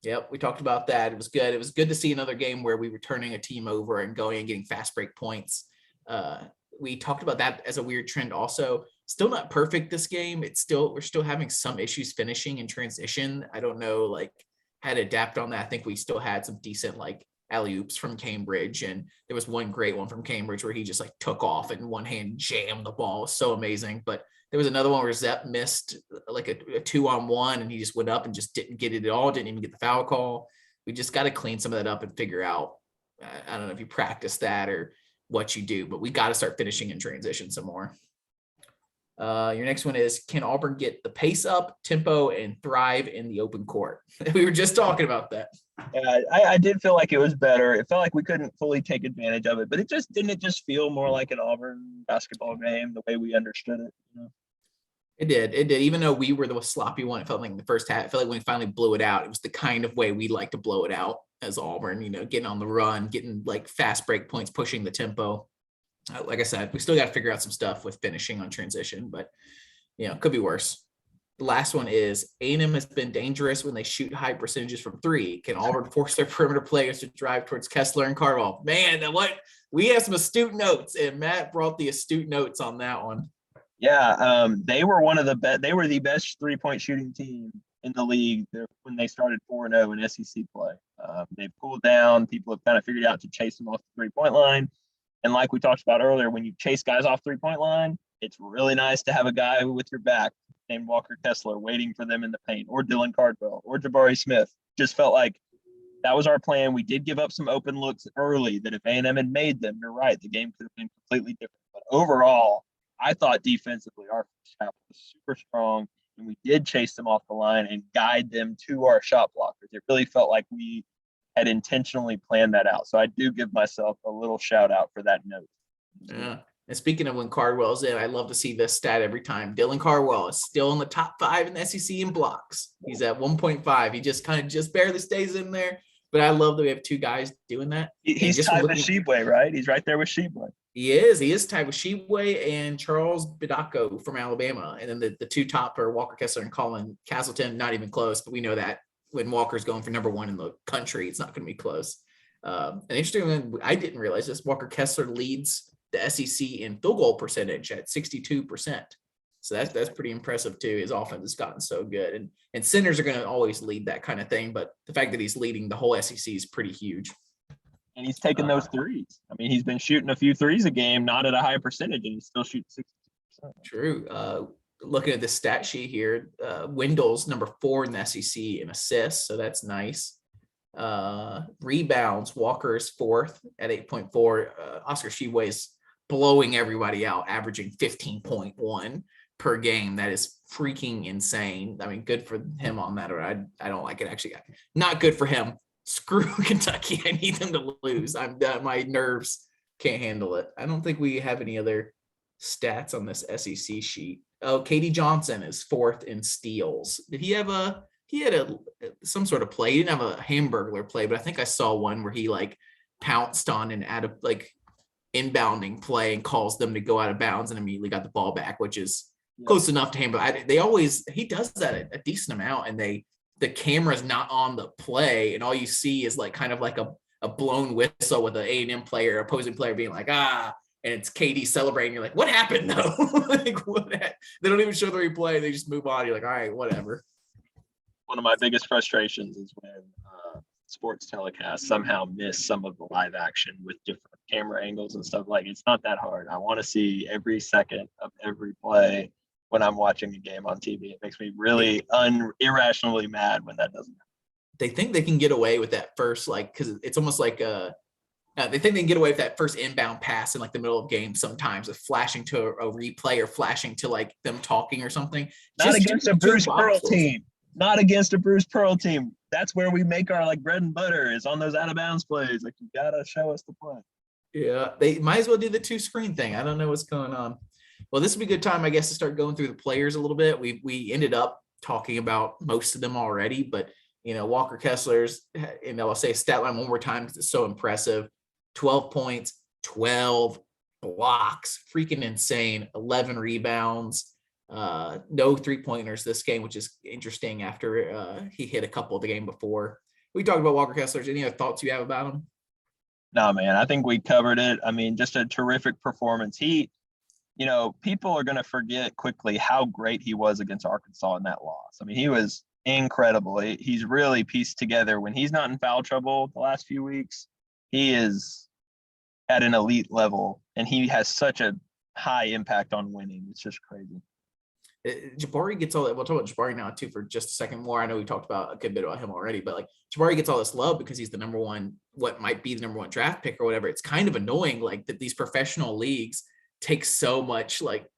Yep, we talked about that. It was good. It was good to see another game where we were turning a team over and going and getting fast break points. We talked about that as a weird trend also. Still not perfect this game. We're still having some issues finishing in transition. I don't know like how to adapt on that. I think we still had some decent like alley-oops from Cambridge, and there was one great one from Cambridge where he just like took off and one hand jammed the ball. It was so amazing. But there was another one where Zep missed like a 2-on-1 and he just went up and just didn't get it at all, didn't even get the foul call. We just got to clean some of that up and figure out, I don't know if you practice that or what you do, but we got to start finishing in transition some more. Your next one is, can Auburn get the pace up, tempo, and thrive in the open court? We were just talking about that. Yeah, I did feel like it was better. It felt like we couldn't fully take advantage of it, but it just feel more like an Auburn basketball game the way we understood it. It did. Even though we were the sloppy one, it felt like in the first half, it felt like when we finally blew it out, it was the kind of way we like to blow it out as Auburn, getting on the run, getting like fast break points, pushing the tempo. Like I said, we still got to figure out some stuff with finishing on transition, but could be worse. The last one is, A&M has been dangerous when they shoot high percentages from 3. Can Auburn force their perimeter players to drive towards Kessler and Cardwell? Man, we have some astute notes, and Matt brought the astute notes on that one. Yeah, they were one of the best. They were the best 3-point shooting team in the league when they started 4-0 in SEC play. They've cooled down. People have kind of figured out to chase them off the 3-point line. And like we talked about earlier, when you chase guys off 3-point line, it's really nice to have a guy with your back named Walker Kessler waiting for them in the paint, or Dylan Cardwell, or Jabari Smith. Just felt like that was our plan. We did give up some open looks early that if A&M had made them, you're right, the game could have been completely different. But overall, I thought defensively our first half was super strong, and we did chase them off the line and guide them to our shot blockers. It really felt like we had intentionally planned that out. So I do give myself a little shout out for that note. Yeah. And speaking of when Cardwell's in, I love to see this stat every time. Dylan Cardwell is still in the top 5 in the SEC in blocks. He's at 1.5. He just barely stays in there. But I love that we have 2 guys doing that. He's tied with Sheboy, right? He's right there with Sheboy. He is tied with Sheboy and Charles Bidako from Alabama. And then the 2 top are Walker Kessler and Colin Castleton. Not even close, but we know that when Walker's going for number 1 in the country, it's not going to be close. And interesting, I didn't realize this, Walker Kessler leads the SEC in field goal percentage at 62%. So that's pretty impressive too. His offense has gotten so good, and centers are going to always lead that kind of thing. But the fact that he's leading the whole SEC is pretty huge. And he's taking those threes. I mean, he's been shooting a few threes a game, not at a high percentage, and he's still shooting 62%. True. Looking at the stat sheet here, Wendell's number 4 in the SEC in assists, so that's nice. Rebounds, Walker is 4th at 8.4. Oscar Sheboy is blowing everybody out, averaging 15.1 per game. That is freaking insane. I mean, good for him on that, or I don't like it. Actually, not good for him. Screw Kentucky. I need them to lose. I'm done. My nerves can't handle it. I don't think we have any other stats on this SEC sheet. Oh, Katie Johnson is 4th in steals. Did he have some sort of play? He didn't have a Hamburglar play, but I think I saw one where he like pounced on an inbounding play and calls them to go out of bounds and immediately got the ball back, which is close enough to him. But he does that a decent amount, and the camera's not on the play, and all you see is like kind of like a blown whistle with an A&M player, opposing player being like, and it's Katie celebrating. You're like, what happened though? Like, they don't even show the replay. They just move on. You're like, all right, whatever. One of my biggest frustrations is when sports telecasts somehow miss some of the live action with different camera angles and stuff. Like, it's not that hard. I want to see every second of every play when I'm watching a game on TV. It makes me really irrationally mad when that doesn't happen. They think they can get away with that first, because it's almost like they think they can get away with that first inbound pass in like the middle of games sometimes, with flashing to a replay or flashing to like them talking or something. Not against a Bruce Pearl team. Not against a Bruce Pearl team. That's where we make our like bread and butter, is on those out of bounds plays. Like, you gotta show us the play. Yeah, they might as well do the 2-screen thing. I don't know what's going on. Well, this would be a good time, I guess, to start going through the players a little bit. We ended up talking about most of them already, but Walker Kessler's, and I'll say stat line one more time because it's so impressive: 12 points, 12 blocks, freaking insane, 11 rebounds. No 3-pointers this game, which is interesting after he hit a couple the game before. We talked about Walker Kessler's. Any other thoughts you have about him? No, man, I think we covered it. I mean, just a terrific performance. People are going to forget quickly how great he was against Arkansas in that loss. I mean, he was incredible. He's really pieced together. When he's not in foul trouble the last few weeks, he is at an elite level, and he has such a high impact on winning. It's just crazy. Jabari gets all that. We'll talk about Jabari now too for just a second more. I know we talked about a good bit about him already, but like Jabari gets all this love because he's the number 1, what might be the number 1 draft pick or whatever. It's kind of annoying, like, that these professional leagues take so much like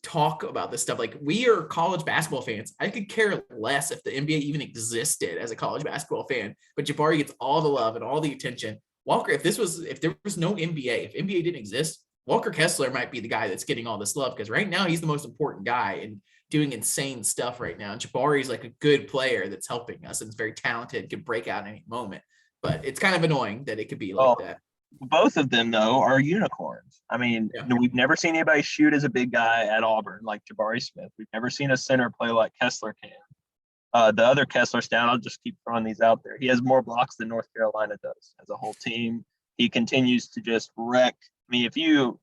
talk about this stuff. Like, we are college basketball fans. I could care less if the NBA even existed as a college basketball fan, but Jabari gets all the love and all the attention. Walker, if there was no NBA, if NBA didn't exist, Walker Kessler might be the guy that's getting all this love, because right now he's the most important guy and doing insane stuff right now. And Jabari's like a good player that's helping us and is very talented, could break out at any moment. But it's kind of annoying that it could be like that. Both of them, though, are unicorns. I mean, We've never seen anybody shoot as a big guy at Auburn like Jabari Smith. We've never seen a center play like Kessler can. The other Kessler stat, I'll just keep throwing these out there. He has more blocks than North Carolina does as a whole team. He continues to just wreck. I mean, if you,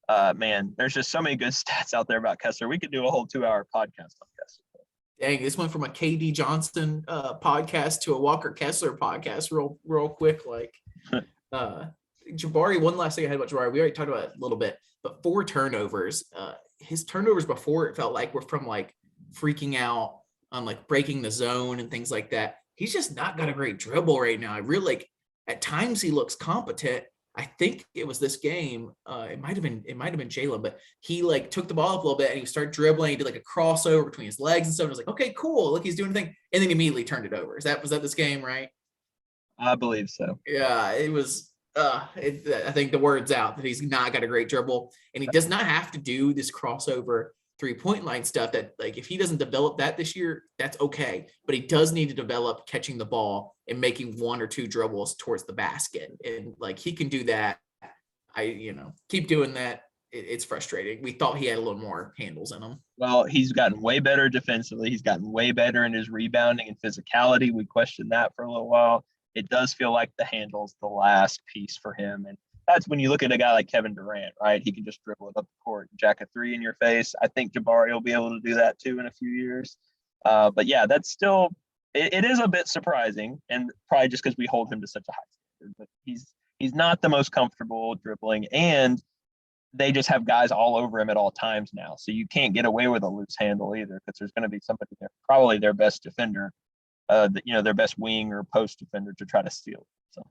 there's just so many good stats out there about Kessler. We could do a whole 2-hour podcast on Kessler. Dang, this went from a KD Johnson podcast to a Walker Kessler podcast real quick. Like, Jabari, one last thing I had about Jabari, we already talked about it a little bit, but 4 turnovers. His turnovers before, it felt like, were from like freaking out on like breaking the zone and things like that. He's just not got a great dribble right now. I really like, at times he looks competent. I think it was this game. It might have been Jalen, but he like took the ball up a little bit and he started dribbling. He did like a crossover between his legs and stuff. And I was like, okay, cool. Look, he's doing a thing. And then immediately turned it over. Was that this game, right? I believe so. Yeah, it was. I think the word's out that he's not got a great dribble, and he does not have to do this crossover 3-point line stuff. That like if he doesn't develop that this year, that's okay. But he does need to develop catching the ball and making 1 or 2 dribbles towards the basket, and like he can do that. Keep doing that. It's frustrating. We thought he had a little more handles in him. Well, he's gotten way better defensively. He's gotten way better in his rebounding and physicality. We questioned that for a little while. It does feel like the handle's the last piece for him. And that's when you look at a guy like Kevin Durant, right? He can just dribble it up the court, jack a 3 in your face. I think Jabari will be able to do that too in a few years. But yeah, that's still, it is a bit surprising, and probably just because we hold him to such a high standard. But he's not the most comfortable dribbling, and they just have guys all over him at all times now. So you can't get away with a loose handle either, because there's going to be somebody there, probably their best defender, their best wing or post defender to try to steal. So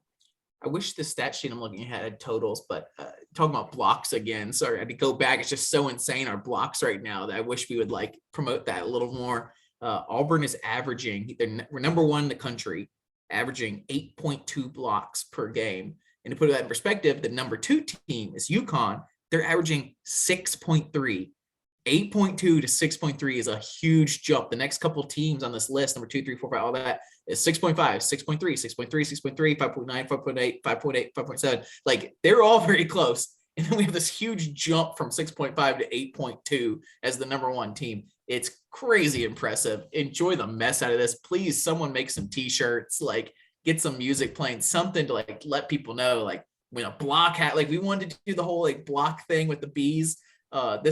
I wish the stat sheet I'm looking at had totals, but talking about blocks again, sorry, I had to go back. It's just so insane, our blocks right now, that I wish we would like promote that a little more. Auburn is averaging, we're number 1 in the country, averaging 8.2 blocks per game. And to put that in perspective, the number 2 team is UConn. They're averaging 6.3. 8.2 to 6.3 is a huge jump. The next couple teams on this list, number 2, 3, 4, 5, all that, is 6.5, 6.3, 6.3, 6.3, 5.9, 5.8, 5.8, 5.7. Like they're all very close. And then we have this huge jump from 6.5 to 8.2 as the number 1 team. It's crazy impressive. Enjoy the mess out of this. Please, someone make some t-shirts, like get some music playing, something to like let people know, like when a block hat, like we wanted to do the whole like block thing with the bees. We'll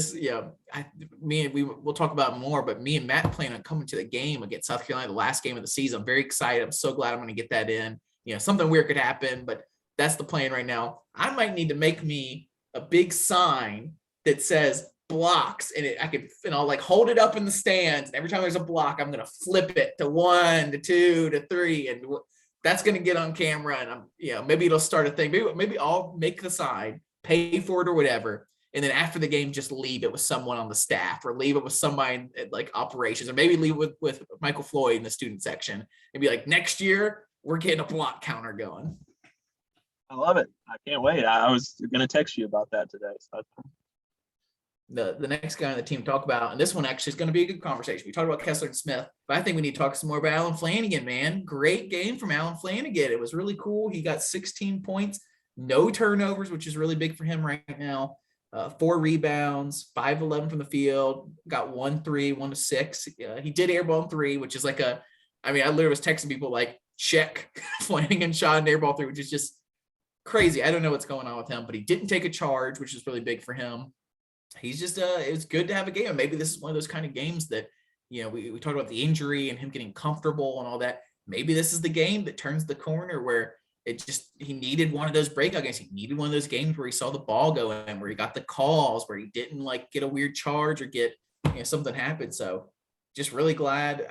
talk about it more, but me and Matt plan on coming to the game against South Carolina, the last game of the season. I'm very excited. I'm so glad I'm going to get that in. Something weird could happen, but that's the plan right now. I might need to make me a big sign that says blocks, and I'll like hold it up in the stands. And every time there's a block, I'm going to flip it to 1 to 2 to 3, and that's going to get on camera. And maybe it'll start a thing. Maybe I'll make the sign, pay for it or whatever. And then after the game, just leave it with someone on the staff, or leave it with somebody at like operations, or maybe leave it with Michael Floyd in the student section and be like, next year we're getting a block counter going. I love it. I can't wait. I was going to text you about that today. So. The next guy on the team to talk about, and this one actually is going to be a good conversation. We talked about Kessler and Smith, but I think we need to talk some more about Alan Flanagan, man. Great game from Alan Flanagan. It was really cool. He got 16 points, no turnovers, which is really big for him right now. 4 rebounds, 5-11 from the field, got 1 3, 1 to 6. He did airball 3, which is like I literally was texting people like, check Flanagan shot an airball 3, which is just crazy. I don't know what's going on with him, but he didn't take a charge, which is really big for him. He's just, it was good to have a game. And maybe this is one of those kind of games that, we talked about the injury and him getting comfortable and all that. Maybe this is the game that turns the corner where he needed one of those breakout games. He needed one of those games where he saw the ball go in, where he got the calls, where he didn't like get a weird charge or get, something happen. So just really glad.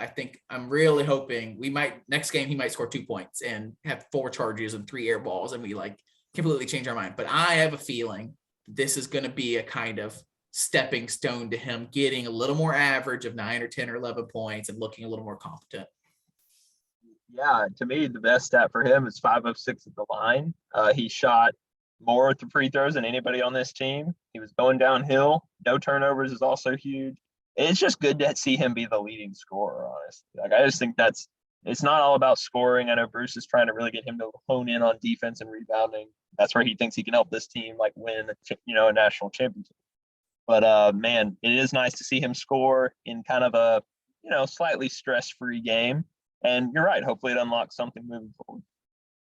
I'm really hoping next game, he might score 2 points and have 4 charges and 3 air balls. And we like completely change our mind. But I have a feeling this is going to be a kind of stepping stone to him getting a little more average of 9 or 10 or 11 points and looking a little more competent. Yeah, to me, the best stat for him is 5 of 6 at the line. He shot more at the free throws than anybody on this team. He was going downhill. No turnovers is also huge. It's just good to see him be the leading scorer, honestly. Like, I just think it's not all about scoring. I know Bruce is trying to really get him to hone in on defense and rebounding. That's where he thinks he can help this team like win, a national championship. But man, it is nice to see him score in kind of a, slightly stress-free game. And you're right. Hopefully it unlocks something moving forward.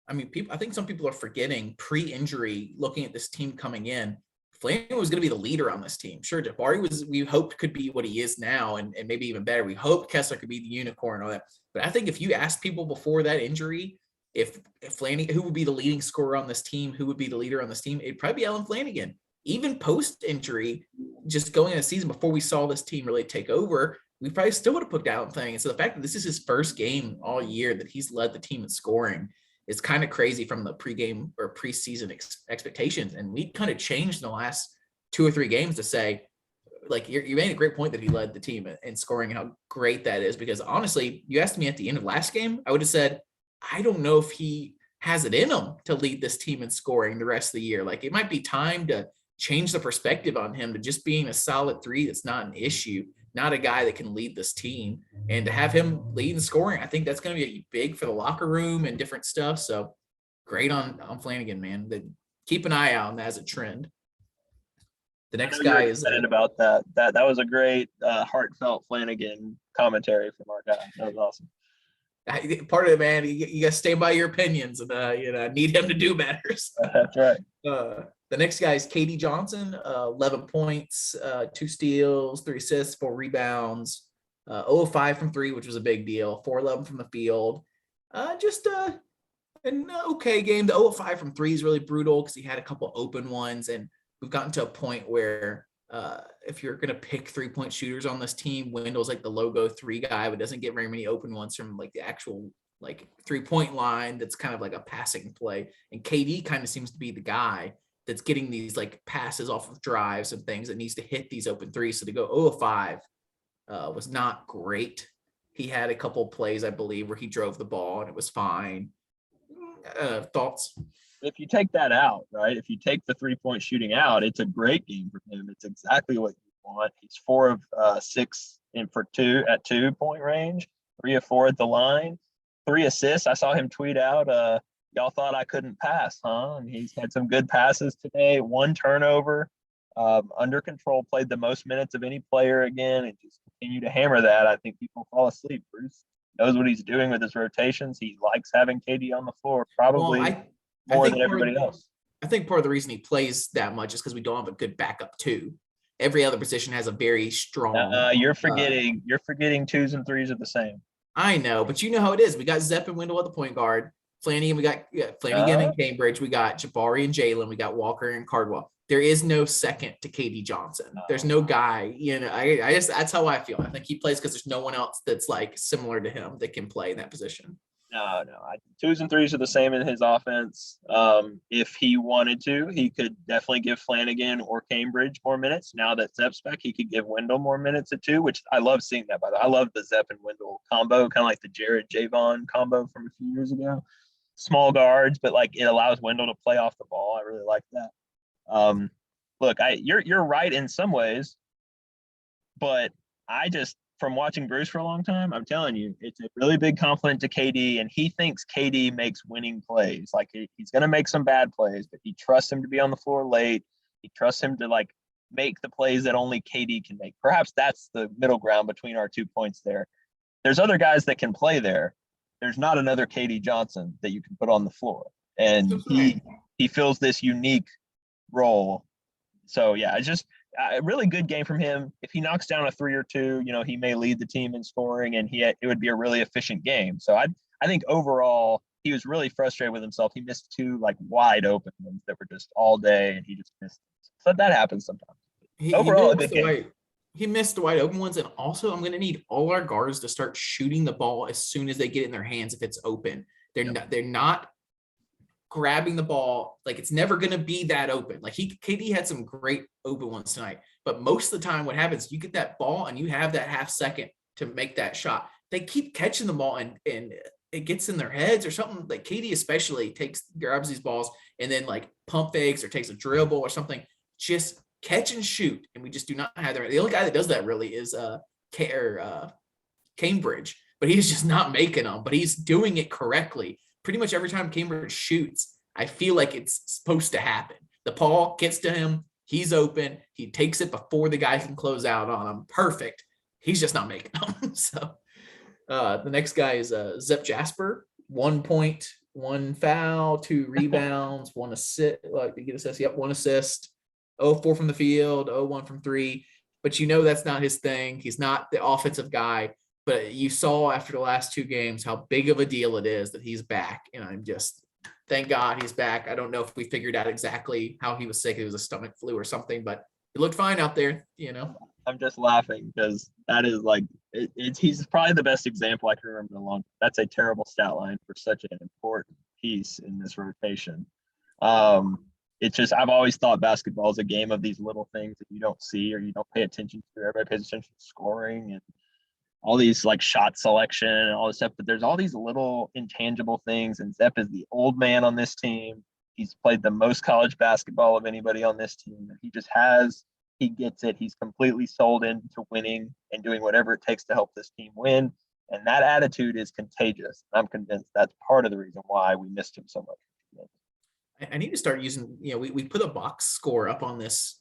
I think some people are forgetting pre-injury, looking at this team coming in, Flanagan was going to be the leader on this team. Sure, Jabari we hoped could be what he is now and maybe even better. We hoped Kessler could be the unicorn and all that. But I think if you asked people before that injury, if Flanagan, who would be the leading scorer on this team, who would be the leader on this team, it'd probably be Alan Flanagan. Even post-injury, just going in a season before we saw this team really take over, we probably still would have put Alan Flanagan. So the fact that this is his first game all year that he's led the team in scoring is kind of crazy from the pregame or preseason expectations. And we kind of changed in the last 2 or 3 games to say, like, you made a great point that he led the team in scoring, how great that is. Because honestly, you asked me at the end of last game, I would have said, I don't know if he has it in him to lead this team in scoring the rest of the year. Like, it might be time to change the perspective on him to just being a solid three that's not an issue, not a guy that can lead this team. And to have him lead in scoring, I think that's going to be big for the locker room and different stuff. So great on Flanagan, man. Keep an eye out on that as a trend. The next guy is excited about that. That was a great heartfelt Flanagan commentary from our guy. That was awesome. Part of it, man. You got to stay by your opinions, and need him to do better. So. That's right. The next guy is KD Johnson, 11 points, 2 steals, 3 assists, 4 rebounds, 0 of 5 from 3, which was a big deal, 4-11 from the field. Just an okay game. The 0 of 5 from 3 is really brutal because he had a couple open ones, and we've gotten to a point where if you're going to pick 3-point shooters on this team, Wendell's like the logo 3 guy, but doesn't get very many open ones from like the actual like 3-point line. That's kind of like a passing play. And KD kind of seems to be the guy that's getting these like passes off of drives and things that needs to hit these open threes. So to go 0 of 5 was not great. He had a couple plays, I believe, where he drove the ball and it was fine. Thoughts? If you take that out, right? If you take the 3-point shooting out, it's a great game for him. It's exactly what you want. He's 4 of 6 for 2 at 2-point range, 3 of 4 at the line, 3 assists. I saw him tweet out, y'all thought I couldn't pass, huh? And he's had some good passes today, 1 turnover, under control, played the most minutes of any player again, and just continue to hammer that. I think people fall asleep. Bruce knows what he's doing with his rotations. He likes having KD on the floor, probably more than everybody else. I think part of the reason he plays that much is because we don't have a good backup 2. Every other position has a very strong. You're forgetting 2s and 3s are the same. I know, but you know how it is. We got Zepp and Wendell at the point guard. Flanagan, we got Flanagan and Cambridge. We got Jabari and Jalen. We got Walker and Cardwell. There is no second to KD Johnson. There's no guy, I just, that's how I feel. I think he plays because there's no one else that's like similar to him that can play in that position. No. 2s and 3s are the same in his offense. If he wanted to, he could definitely give Flanagan or Cambridge more minutes. Now that Zepp's back, he could give Wendell more minutes at 2, which I love seeing that, by the way. I love the Zepp and Wendell combo, kind of like the Jared Javon combo from a few years ago. Small guards, but like it allows Wendell to play off the ball. I really like that. Look, you're right in some ways, but I just, from watching Bruce for a long time, I'm telling you, it's a really big compliment to KD, and he thinks KD makes winning plays. Like he's going to make some bad plays, but he trusts him to be on the floor late. He trusts him to like make the plays that only KD can make. Perhaps that's the middle ground between our 2 points there. There's other guys that can play there. There's not another KD Johnson that you can put on the floor, and he fills this unique role. So yeah, it's just a really good game from him. If he knocks down a 3 or 2, he may lead the team in scoring, and it would be a really efficient game. So I think overall he was really frustrated with himself. He missed 2 like wide open ones that were just all day, and he just missed. So that happens sometimes. Overall, a good game. He missed the wide open ones, and also I'm going to need all our guards to start shooting the ball as soon as they get it in their hands if it's open. They're not grabbing the ball. Like, it's never going to be that open. Like KD had some great open ones tonight, but most of the time what happens, you get that ball and you have that half second to make that shot. They keep catching the ball and it gets in their heads or something. Like KD especially grabs these balls and then like pump fakes or takes a dribble or something. Just catch and shoot, and we just do not have that. The only guy that does that really is Cambridge, but he's just not making them. But he's doing it correctly. Pretty much every time Cambridge shoots, I feel like it's supposed to happen. The ball gets to him, he's open, he takes it before the guy can close out on him. Perfect. He's just not making them. So the next guy is Zepp Jasper. 1 point, 1 foul, 2 rebounds, 1 assist. Like to get assist. Yep, 1 assist. 0-4 from the field, 0-1 from 3. But that's not his thing. He's not the offensive guy. But you saw after the last 2 games how big of a deal it is that he's back. And I'm just, thank God he's back. I don't know if we figured out exactly how he was sick. It was a stomach flu or something, but he looked fine out there, I'm just laughing because that is like, he's probably the best example I can remember in a long time. That's a terrible stat line for such an important piece in this rotation. It's just, I've always thought basketball is a game of these little things that you don't see or you don't pay attention to. Everybody pays attention to scoring, and all these like shot selection and all this stuff, but there's all these little intangible things. And Zep is the old man on this team. He's played the most college basketball of anybody on this team. He gets it. He's completely sold into winning and doing whatever it takes to help this team win. And that attitude is contagious. I'm convinced that's part of the reason why we missed him so much. I need to start using, we put a box score up on this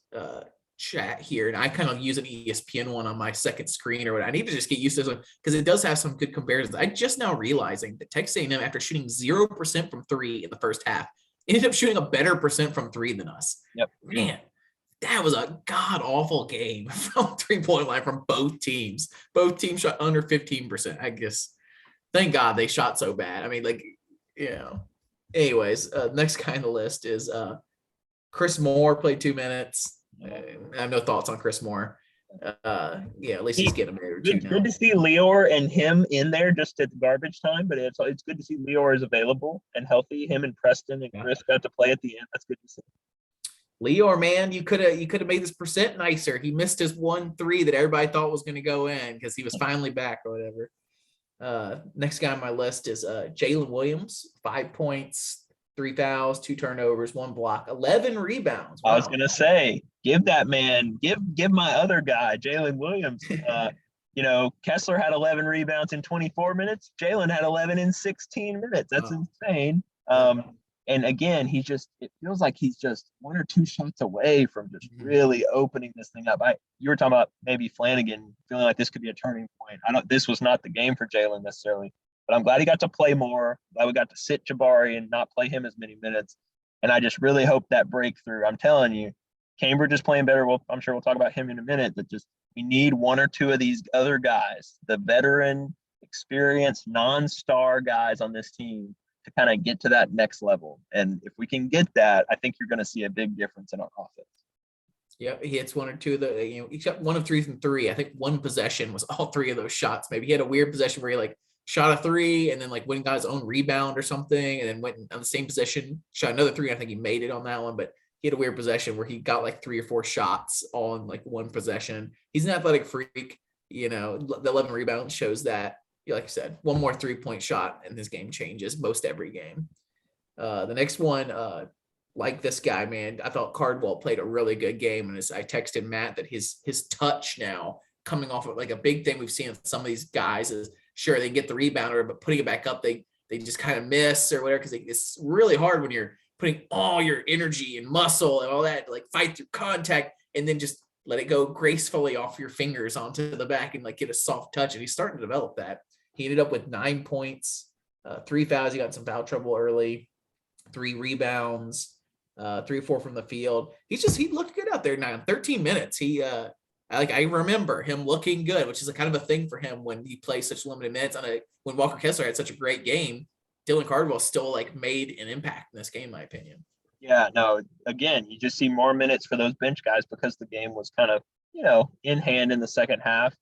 chat here, and I kind of use an ESPN one on my second screen or what. I need to just get used to this one because it does have some good comparisons. I just now realizing that Texas A&M, after shooting 0% from three in the first half, ended up shooting a better percent from three than us. Yep. Man, that was a god awful game from 3-point line from both teams. Both teams shot under 15%. I guess. Thank God they shot so bad. I mean, anyways, next guy on the list is Chris Moore, played 2 minutes. I have no thoughts on Chris Moore. At least he's getting a minute or two now. Good to see Lior and him in there just at the garbage time, but it's good to see Lior is available and healthy. Him and Preston and Chris got to play at the end. That's good to see. Lior, man, you could have made this percent nicer. He missed his 1-3 that everybody thought was going to go in because he was finally back or whatever. Next guy on my list is Jalen Williams, 5 points, 3 fouls, 2 turnovers, 1 block, 11 rebounds. Wow. I was going to say, give that man, give my other guy, Jalen Williams. Kessler had 11 rebounds in 24 minutes. Jalen had 11 in 16 minutes. That's insane. And again, it feels like he's just 1 or 2 shots away from just really opening this thing up. You were talking about maybe Flanagan feeling like this could be a turning point. This was not the game for Jalen necessarily, but I'm glad he got to play more. Glad we got to sit Jabari and not play him as many minutes. And I just really hope that breakthrough. I'm telling you, Cambridge is playing better. I'm sure we'll talk about him in a minute, but we need 1 or 2 of these other guys, the veteran, experienced, non-star guys on this team, to kind of get to that next level. And if we can get that, I think you're going to see a big difference in our offense. Yeah, he hits 1 or 2 of the, he shot 1 of 3 from 3. I think 1 possession was all 3 of those shots. Maybe he had a weird possession where he shot a 3 and then went and got his own rebound or something, and then went on the same possession, shot another 3. I think he made it on that one, but he had a weird possession where he got 3 or 4 shots all in 1 possession. He's an athletic freak. The 11 rebounds shows that. Like you said, 1 more 3-point shot and his game changes most every game. The next one, this guy, man, I thought Cardwell played a really good game. And as I texted Matt that his touch now coming off of a big thing we've seen with some of these guys is sure they get the rebounder, but putting it back up, they just kind of miss or whatever. Cause it's really hard when you're putting all your energy and muscle and all that, fight through contact and then just let it go gracefully off your fingers onto the back and get a soft touch. And he's starting to develop that. He ended up with 9 points, 3 fouls. He got some foul trouble early, 3 rebounds, 3 or 4 from the field. He looked good out there now in 13 minutes. I remember him looking good, which is a kind of a thing for him when he plays such limited minutes. When Walker Kessler had such a great game, Dylan Cardwell still made an impact in this game, in my opinion. Yeah, no, again, you just see more minutes for those bench guys because the game was kind of, in hand in the second half.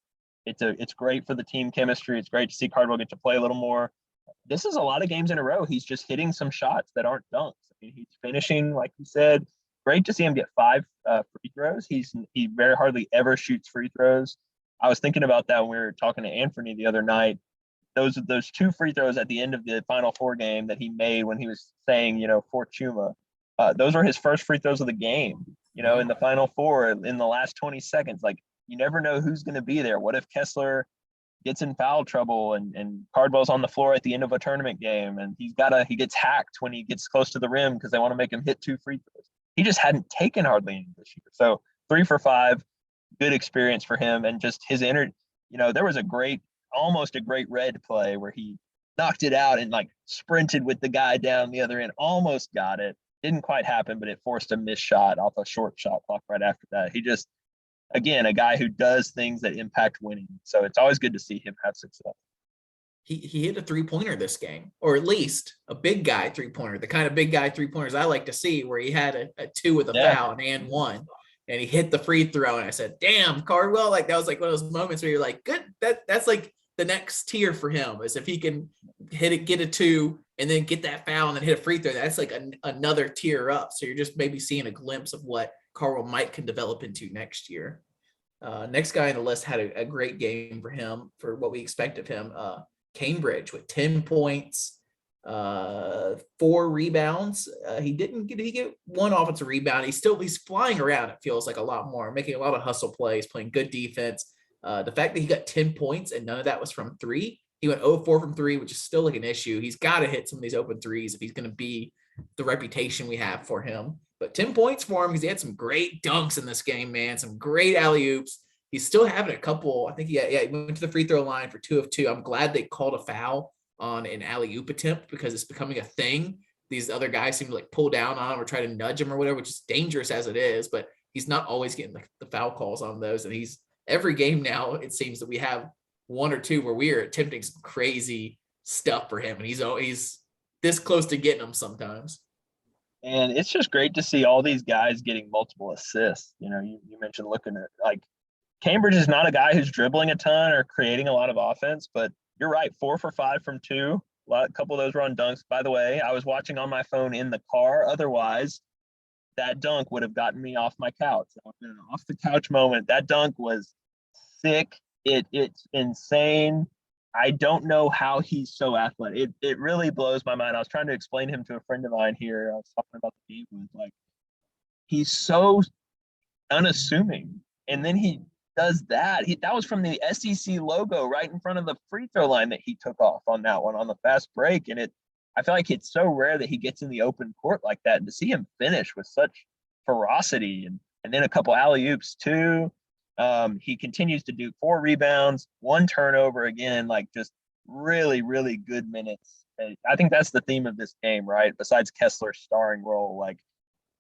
It's great for the team chemistry. It's great to see Cardwell get to play a little more. This is a lot of games in a row. He's just hitting some shots that aren't dunks. I mean, he's finishing, like you said. Great to see him get 5 free throws. He very hardly ever shoots free throws. I was thinking about that when we were talking to Anthony the other night. Those 2 free throws at the end of the Final Four game that he made when he was saying, for Chuma, those were his first free throws of the game. In the Final Four in the last 20 seconds, you never know who's going to be there. What if Kessler gets in foul trouble and Cardwell's on the floor at the end of a tournament game and he gets hacked when he gets close to the rim because they want to make him hit 2 free throws. He just hadn't taken hardly any this year. So 3 for 5, good experience for him. And just his energy, there was almost a great red play where he knocked it out and sprinted with the guy down the other end, almost got it. Didn't quite happen, but it forced a missed shot off a short shot clock right after that. He just, again, a guy who does things that impact winning. So it's always good to see him have success. He hit a 3-pointer this game, or at least a big guy 3-pointer, the kind of big guy 3-pointers I like to see where he had a 2 with a foul and 1, and he hit the free throw. And I said, damn, Cardwell, that was one of those moments where you're good. That's the next tier for him is if he can get a 2 and then get that foul and then hit a free throw. That's another tier up. So you're just maybe seeing a glimpse of what Cardwell can develop into next year. Next guy on the list had a great game for him for what we expect of him. Cambridge with 10 points, 4 rebounds. He get one offensive rebound. He's flying around. It feels like a lot more, making a lot of hustle plays, playing good defense. The fact that he got 10 points and none of that was from 3. He went 0-4 from 3, which is still like an issue. He's got to hit some of these open threes if he's going to be the reputation we have for him. But 10 points for him because he had some great dunks in this game, man. Some great alley-oops. He's still having a couple. I think he went to the free throw line for 2 of 2. I'm glad they called a foul on an alley-oop attempt because it's becoming a thing. These other guys seem to like pull down on him or try to nudge him or whatever, which is dangerous as it is, but he's not always getting the foul calls on those. And he's every game now, it seems that we have 1 or 2 where we are attempting some crazy stuff for him. And he's this close to getting them sometimes. And it's just great to see all these guys getting multiple assists. You know, you mentioned looking at like Cambridge is not a guy who's dribbling a ton or creating a lot of offense, but you're right, 4 for 5 from 2. A couple of those were on dunks. By the way, I was watching on my phone in the car. Otherwise, that dunk would have gotten me off my couch. That would have been an off the couch moment. That dunk was sick. It's insane. I don't know how he's so athletic. It really blows my mind. I was trying to explain him to a friend of mine here. I was talking about the game with like he's so unassuming, and then he does that. That was from the SEC logo right in front of the free throw line that he took off on that one on the fast break. And I feel like it's so rare that he gets in the open court like that, and to see him finish with such ferocity and then a couple alley oops too. He continues to do 4 rebounds, 1 turnover again, like just really, really good minutes. And I think that's the theme of this game, right? Besides Kessler's starring role, like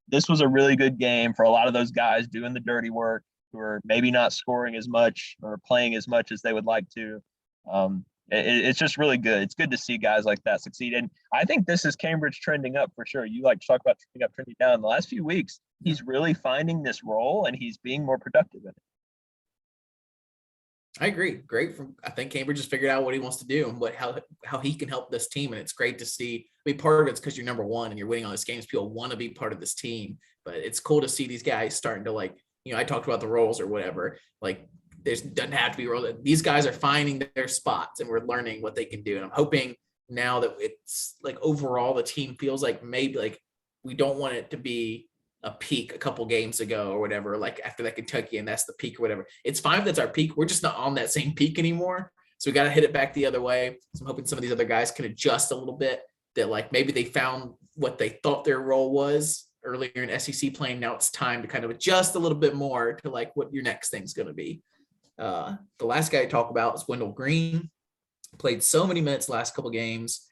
this was a really good game for a lot of those guys doing the dirty work who are maybe not scoring as much or playing as much as they would like to. It's just really good. It's good to see guys like that succeed. And I think this is Cambridge trending up for sure. You like to talk about trending up, trending down. The last few weeks, he's really finding this role and he's being more productive in it. I agree. Great. I think Cambridge has figured out what he wants to do and how he can help this team. And it's great to see. I mean, part of it's because you're number 1 and you're winning all these games. People want to be part of this team, but it's cool to see these guys starting to like, I talked about the roles or whatever, like doesn't have to be role. These guys are finding their spots and we're learning what they can do. And I'm hoping now that it's like overall the team feels like maybe like we don't want it to be a peak a couple games ago or whatever, like after that Kentucky and that's the peak or whatever. It's fine if that's our peak. We're just not on that same peak anymore. So we got to hit it back the other way. So I'm hoping some of these other guys can adjust a little bit, that like maybe they found what they thought their role was earlier in SEC playing. Now it's time to kind of adjust a little bit more to like what your next thing's going to be. The last guy to talk about is Wendell Green. Played so many minutes last couple games.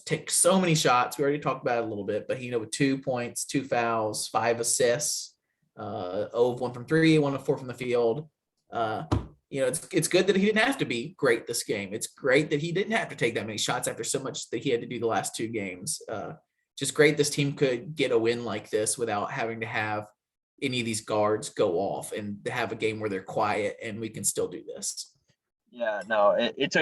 Take so many shots. We already talked about it a little bit, but with 2 points, 2 fouls, 5 assists, 0 of 1 from 3, 1 of 4 from the field. It's good that he didn't have to be great this game. It's great that he didn't have to take that many shots after so much that he had to do the last 2 games. Just great this team could get a win like this without having to have any of these guards go off and have a game where they're quiet and we can still do this. Yeah, no, it's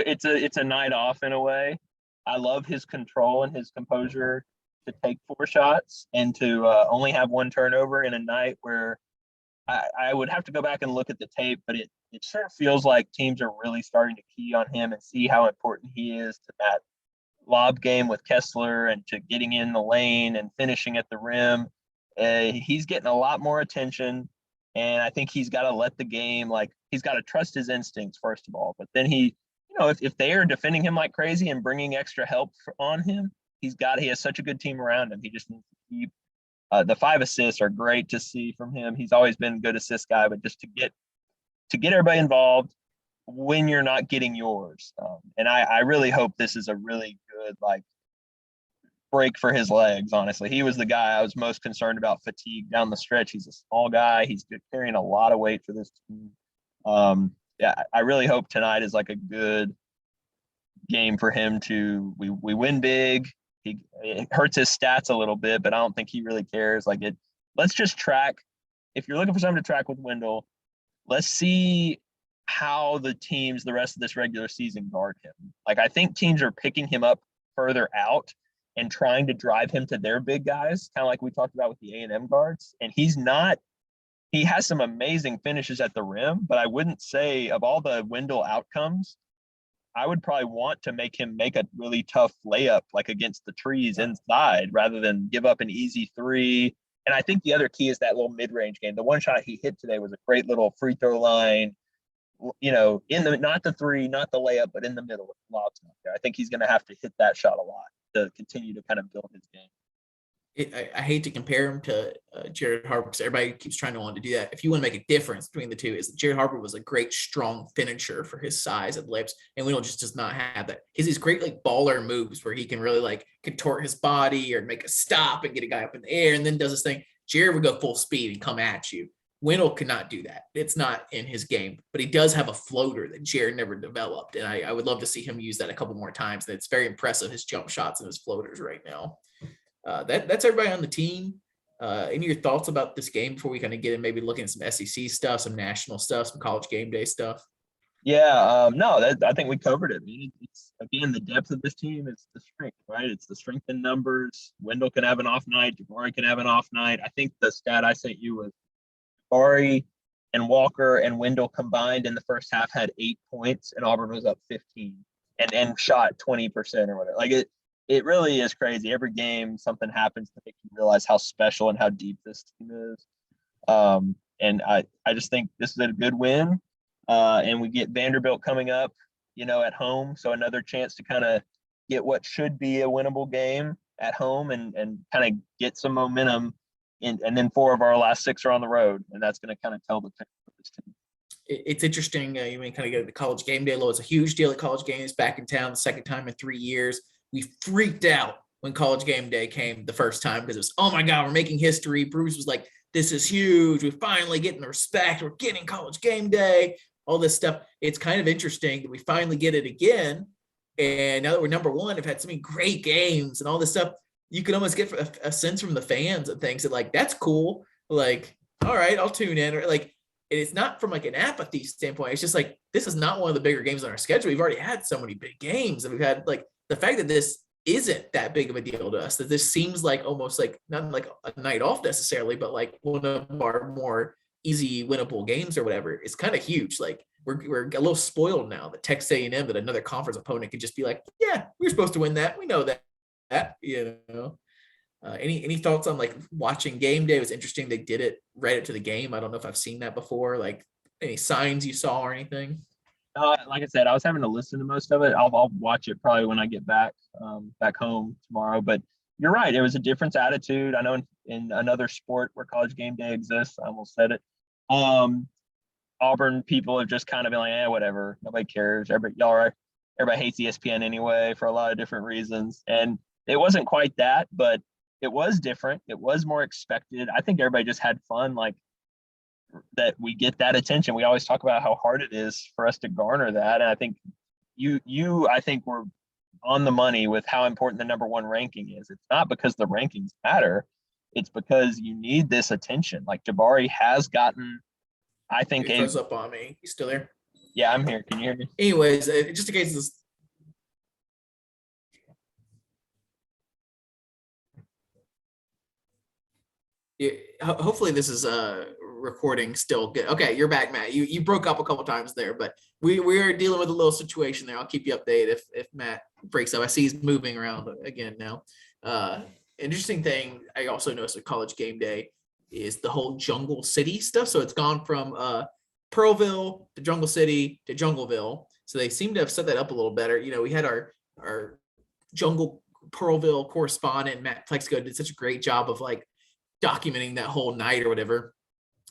a night off in a way. I love his control and his composure to take 4 shots and to only have 1 turnover in a night where I would have to go back and look at the tape, but it sure feels like teams are really starting to key on him and see how important he is to that lob game with Kessler and to getting in the lane and finishing at the rim. He's getting a lot more attention, and I think he's got to let the game, like he's got to trust his instincts first of all, but then he if they are defending him like crazy and bringing extra help on him, he has such a good team around him. He just needs to keep the 5 assists are great to see from him. He's always been a good assist guy, but just to get everybody involved when you're not getting yours. And I really hope this is a really good break for his legs. Honestly, he was the guy I was most concerned about fatigue down the stretch. He's a small guy. He's carrying a lot of weight for this team. Yeah, I really hope tonight is like a good game for him we win big. It hurts his stats a little bit, but I don't think he really cares. Let's just track. If you're looking for something to track with Wendell, let's see how the rest of this regular season guard him. I think teams are picking him up further out and trying to drive him to their big guys, kind of like we talked about with the A&M guards. And he's not he has some amazing finishes at the rim, but I wouldn't say of all the Wendell outcomes, I would probably want to make him make a really tough layup, like against the trees inside, rather than give up an easy three. And I think the other key is that little mid-range game. The one shot he hit today was a great little free throw line, in the, not the three, not the layup, but in the middle with lobs out there. I think he's going to have to hit that shot a lot to continue to kind of build his game. I hate to compare him to Jared Harper because everybody keeps trying to want to do that. If you want to make a difference between the two, is that Jared Harper was a great, strong finisher for his size and lips, and Wendell just does not have that. He has these great like baller moves where he can really like contort his body or make a stop and get a guy up in the air, and then does this thing. Jared would go full speed and come at you. Wendell cannot do that. It's not in his game, but he does have a floater that Jared never developed, and I would love to see him use that a couple more times. And it's very impressive, his jump shots and his floaters right now. That's everybody on the team. Any of your thoughts about this game before we kind of get in, maybe looking at some SEC stuff, some national stuff, some college game day stuff? Yeah, no, I think we covered it. I mean, it's again, the depth of this team is the strength, right? It's the strength in numbers. Wendell can have an off night. Jabari can have an off night. I think the stat I sent you was Jabari and Walker and Wendell combined in the first half had 8 points, and Auburn was up 15 and shot 20% or whatever. Like it really is crazy. Every game, something happens to make you realize how special and how deep this team is. And I just think this is a good win. And we get Vanderbilt coming up, at home. So another chance to kind of get what should be a winnable game at home and kind of get some momentum. And then 4 of our last 6 are on the road. And that's going to kind of tell the picture of this team. It's interesting. You may kind of go to the college game day. It's a huge deal at college games, back in town the second time in 3 years. We freaked out when college game day came the first time because it was, oh my God, we're making history. Bruce was like, this is huge. We're finally getting the respect. We're getting college game day, all this stuff. It's kind of interesting that we finally get it again. And now that we're number one, have had so many great games and all this stuff. You can almost get a sense from the fans and things that like, that's cool. Like, all right, I'll tune in. Or like, it's not from like an apathy standpoint. It's just like, this is not one of the bigger games on our schedule. We've already had so many big games, and we've had like, the fact that this isn't that big of a deal to us, that this seems like almost like not like a night off necessarily, but like one of our more easy winnable games or whatever, is kind of huge. Like we're a little spoiled now that Texas A&M, that another conference opponent could just be like, yeah, we were supposed to win that. We know that. Any thoughts on like watching game day? It was interesting. They did it right up to the game. I don't know if I've seen that before. Like any signs you saw or anything? Like I said, I was having to listen to most of it. I'll watch it probably when I get back home tomorrow. But you're right. It was a different attitude. I know in another sport where college game day exists, I almost said it. Auburn people have just kind of been like, whatever. Nobody cares. Everybody hates ESPN anyway for a lot of different reasons. And it wasn't quite that, but it was different. It was more expected. I think everybody just had fun. Like, that we get that attention. We always talk about how hard it is for us to garner that. And I think I think we're on the money with how important the number one ranking is. It's not because the rankings matter. It's because you need this attention. Like Jabari has gotten, I think, he froze up on me. You still there? Yeah, I'm here. Can you hear me? Anyways, just in case this. Hopefully this is recording still good. Okay, you're back, Matt. You broke up a couple times there, but we are dealing with a little situation there. I'll keep you updated if Matt breaks up. I see he's moving around again now. Interesting thing I also noticed with college game day is the whole Jungle City stuff. So it's gone from Pearlville to Jungle City to Jungleville. So they seem to have set that up a little better. We had our Jungle Pearlville correspondent, Matt Plexico, did such a great job of like documenting that whole night or whatever.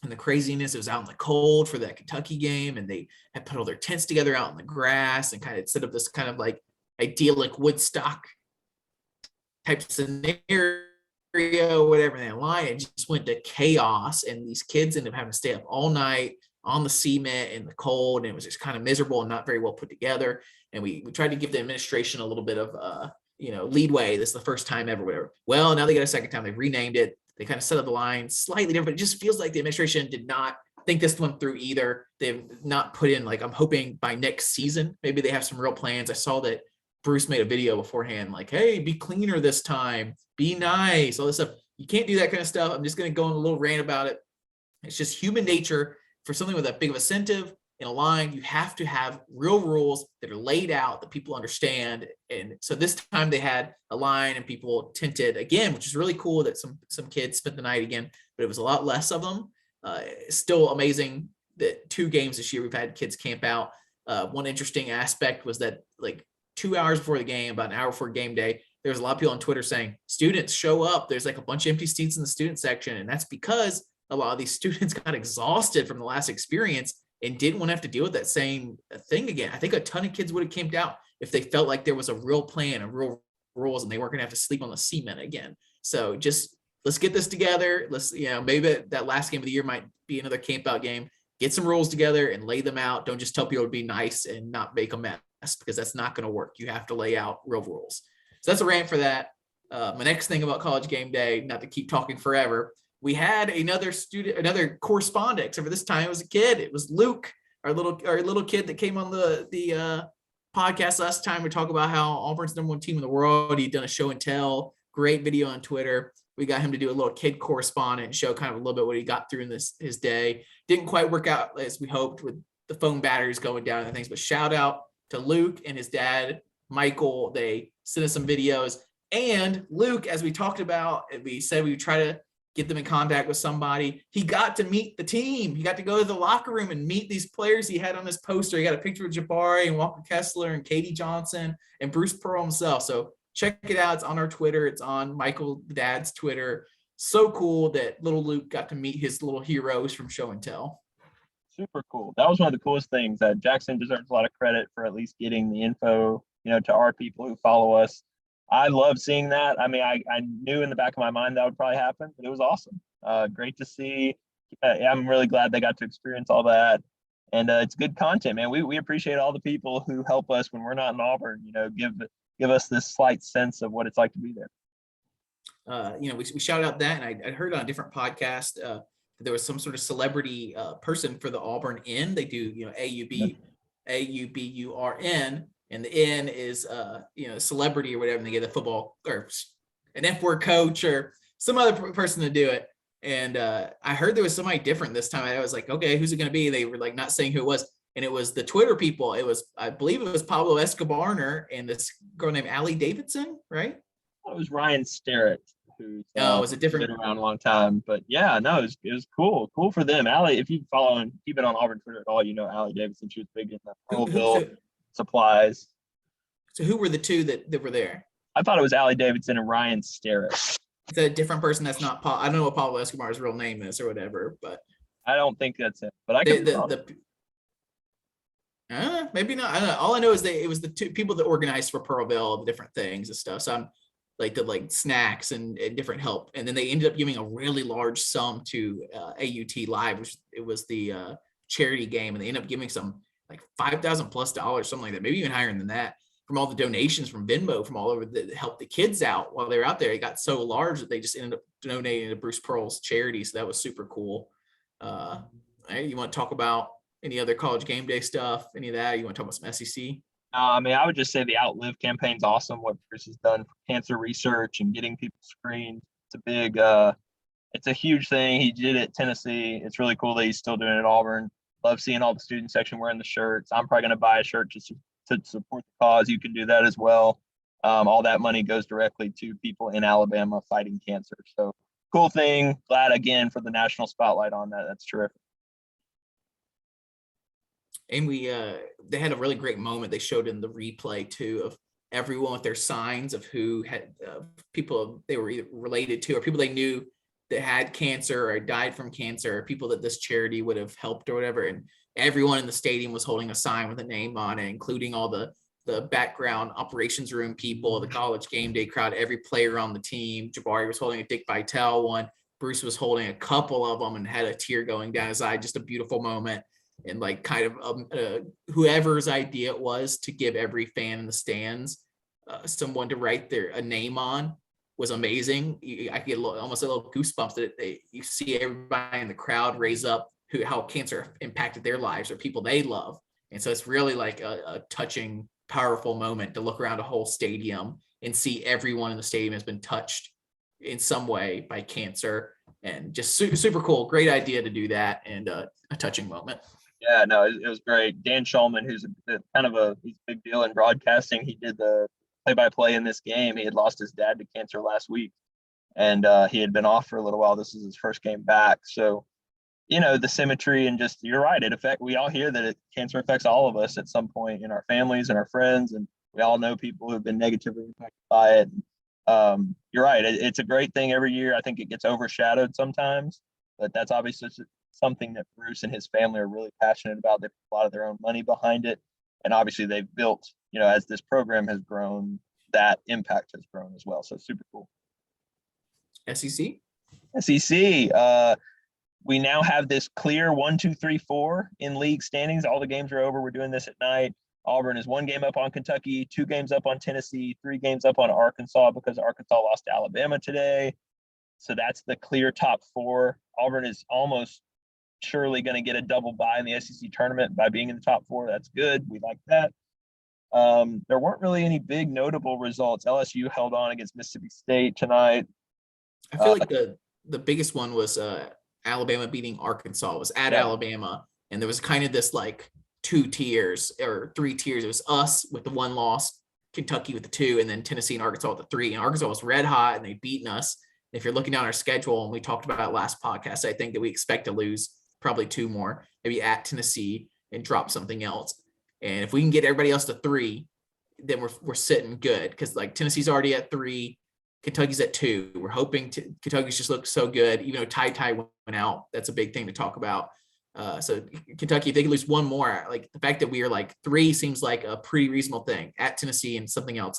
And the craziness, it was out in the cold for that Kentucky game, and they had put all their tents together out in the grass and kind of set up this kind of like idyllic Woodstock type scenario, whatever. And that line, it just went to chaos, and these kids ended up having to stay up all night on the cement in the cold, and it was just kind of miserable and not very well put together. And we tried to give the administration a little bit of leadway. This is the first time ever, whatever. Well, now they got a second time. They've renamed it. They kind of set up the line slightly different. It just feels like the administration did not think this one through either. They've not put in, like, I'm hoping by next season, maybe they have some real plans. I saw that Bruce made a video beforehand, like, hey, be cleaner this time, be nice, all this stuff. You can't do that kind of stuff. I'm just going to go on a little rant about it. It's just human nature for something with that big of incentive in a line. You have to have real rules that are laid out that people understand. And so this time they had a line and people tinted again, which is really cool that some kids spent the night again, but it was a lot less of them. Still amazing that 2 games this year we've had kids camp out. One interesting aspect was that like 2 hours before the game, about an hour before game day, there was a lot of people on Twitter saying, students show up. There's like a bunch of empty seats in the student section. And that's because a lot of these students got exhausted from the last experience and didn't want to have to deal with that same thing again. I think a ton of kids would have camped out if they felt like there was a real plan and real rules and they weren't going to have to sleep on the cement again. So just let's get this together. Let's, maybe that last game of the year might be another camp out game. Get some rules together and lay them out. Don't just tell people to be nice and not make a mess, because that's not going to work. You have to lay out real rules. So that's a rant for that. My next thing about college game day, not to keep talking forever, we had another correspondent, except for this time it was a kid. It was Luke, our little kid that came on the podcast last time. We talk about how Auburn's #1 team in the world. He'd done a show and tell, great video on Twitter. We got him to do a little kid correspondent and show kind of a little bit what he got through in his day. Didn't quite work out as we hoped with the phone batteries going down and things, but shout out to Luke and his dad, Michael. They sent us some videos. And Luke, as we talked about, we said we would try to get them in contact with somebody. He got to meet the team. He got to go to the locker room and meet these players he had on his poster. He got a picture of Jabari and Walker Kessler and Katie Johnson and Bruce Pearl himself. So check it out. It's on our Twitter. It's on Michael Dad's Twitter. So cool that little Luke got to meet his little heroes from show and tell. Super cool. That was one of the coolest things. That Jackson deserves a lot of credit for at least getting the info, to our people who follow us. I love seeing that. I mean, I knew in the back of my mind that would probably happen, but it was awesome. Great to see. I'm really glad they got to experience all that. And it's good content, man. We appreciate all the people who help us when we're not in Auburn, give us this slight sense of what it's like to be there. We shout out that, and I heard on a different podcast that there was some sort of celebrity person for the Auburn Inn. They do, AUBURN. And the N is, celebrity or whatever. And they get a football or an F-word coach or some other person to do it. And I heard there was somebody different this time. I was like, okay, who's it going to be? They were like not saying who it was. And it was the Twitter people. I believe it was Pablo Escobar and this girl named Allie Davidson, right? It was Ryan Starrett, who's was it different? Been around a long time. But yeah, no, it was cool. Cool for them. Allie, if you follow and keep it on Auburn Twitter at all, Allie Davidson. She was big in the Pearlville supplies. So who were the two that were there? I thought it was Allie Davidson and Ryan Starrett. It's a different person. That's not Paul. I don't know what Pablo Escobar's real name is or whatever, but I don't think that's it. But I could maybe not. I don't know. All I know is it was the two people that organized for Pearlville, the different things and stuff. So I'm like snacks and different help, and then they ended up giving a really large sum to AUT Live, which it was the charity game, and they ended up giving some like $5,000+ something like that, maybe even higher than that, from all the donations from Venmo from all over that helped the kids out while they were out there. It got so large that they just ended up donating to Bruce Pearl's charity. So that was super cool. You want to talk about any other college game day stuff? Any of that? You want to talk about some SEC? I mean, I would just say the Outlive campaign's awesome. What Bruce has done for cancer research and getting people screened. It's a huge thing. He did it at Tennessee. It's really cool that he's still doing it at Auburn. Love seeing all the student section wearing the shirts. I'm probably going to buy a shirt just to support the cause. You can do that as well. All that money goes directly to people in Alabama fighting cancer. So cool thing. Glad again for the national spotlight on that. That's terrific. And they had a really great moment. They showed in the replay too of everyone with their signs of who had people they were either related to or people they knew that had cancer or died from cancer, or people that this charity would have helped or whatever. And everyone in the stadium was holding a sign with a name on it, including all the background operations room people, the college game day crowd, every player on the team. Jabari was holding a Dick Vitale one. Bruce was holding a couple of them and had a tear going down his eye. Just a beautiful moment. And like kind of whoever's idea it was to give every fan in the stands someone to write a name on was amazing. I get almost a little goosebumps that you see everybody in the crowd raise up how cancer impacted their lives or people they love. And so it's really like a touching, powerful moment to look around a whole stadium and see everyone in the stadium has been touched in some way by cancer. and just super cool. Great idea to do that, and a touching moment. Yeah, no, it was great. Dan Schulman, who's he's a big deal in broadcasting. He did the play-by-play in this game. He had lost his dad to cancer last week, and he had been off for a little while. This is his first game back. So, the symmetry and just, you're right. We all hear that cancer affects all of us at some point in our families and our friends. And we all know people who have been negatively impacted by it. You're right. It's a great thing every year. I think it gets overshadowed sometimes, but that's obviously something that Bruce and his family are really passionate about. They put a lot of their own money behind it. And obviously they've built, as this program has grown, that impact has grown as well. So super cool. SEC. We now have this clear 1, 2, 3, 4 in league standings. All the games are over. We're doing this at night. Auburn is 1 game up on Kentucky, 2 games up on Tennessee, 3 games up on Arkansas because Arkansas lost to Alabama today. So that's the clear top 4. Auburn is almost surely going to get a double bye in the SEC tournament by being in the top 4. That's good. We like that. There weren't really any big notable results. LSU held on against Mississippi State tonight. I feel like the biggest one was Alabama beating Arkansas. It was at Alabama, and there was kind of this like 2 tiers or 3 tiers. It was us with the 1 loss, Kentucky with the 2, and then Tennessee and Arkansas with the 3. And Arkansas was red hot, and they'd beaten us. If you're looking down our schedule, and we talked about last podcast, I think that we expect to lose probably 2 more, maybe at Tennessee and drop something else. And if we can get everybody else to 3, then we're sitting good, because like Tennessee's already at 3. Kentucky's at 2. We're hoping Kentucky's just looked so good, even though Ty went out. That's a big thing to talk about. So Kentucky, if they can lose 1 more, like the fact that we are like 3 seems like a pretty reasonable thing at Tennessee and something else.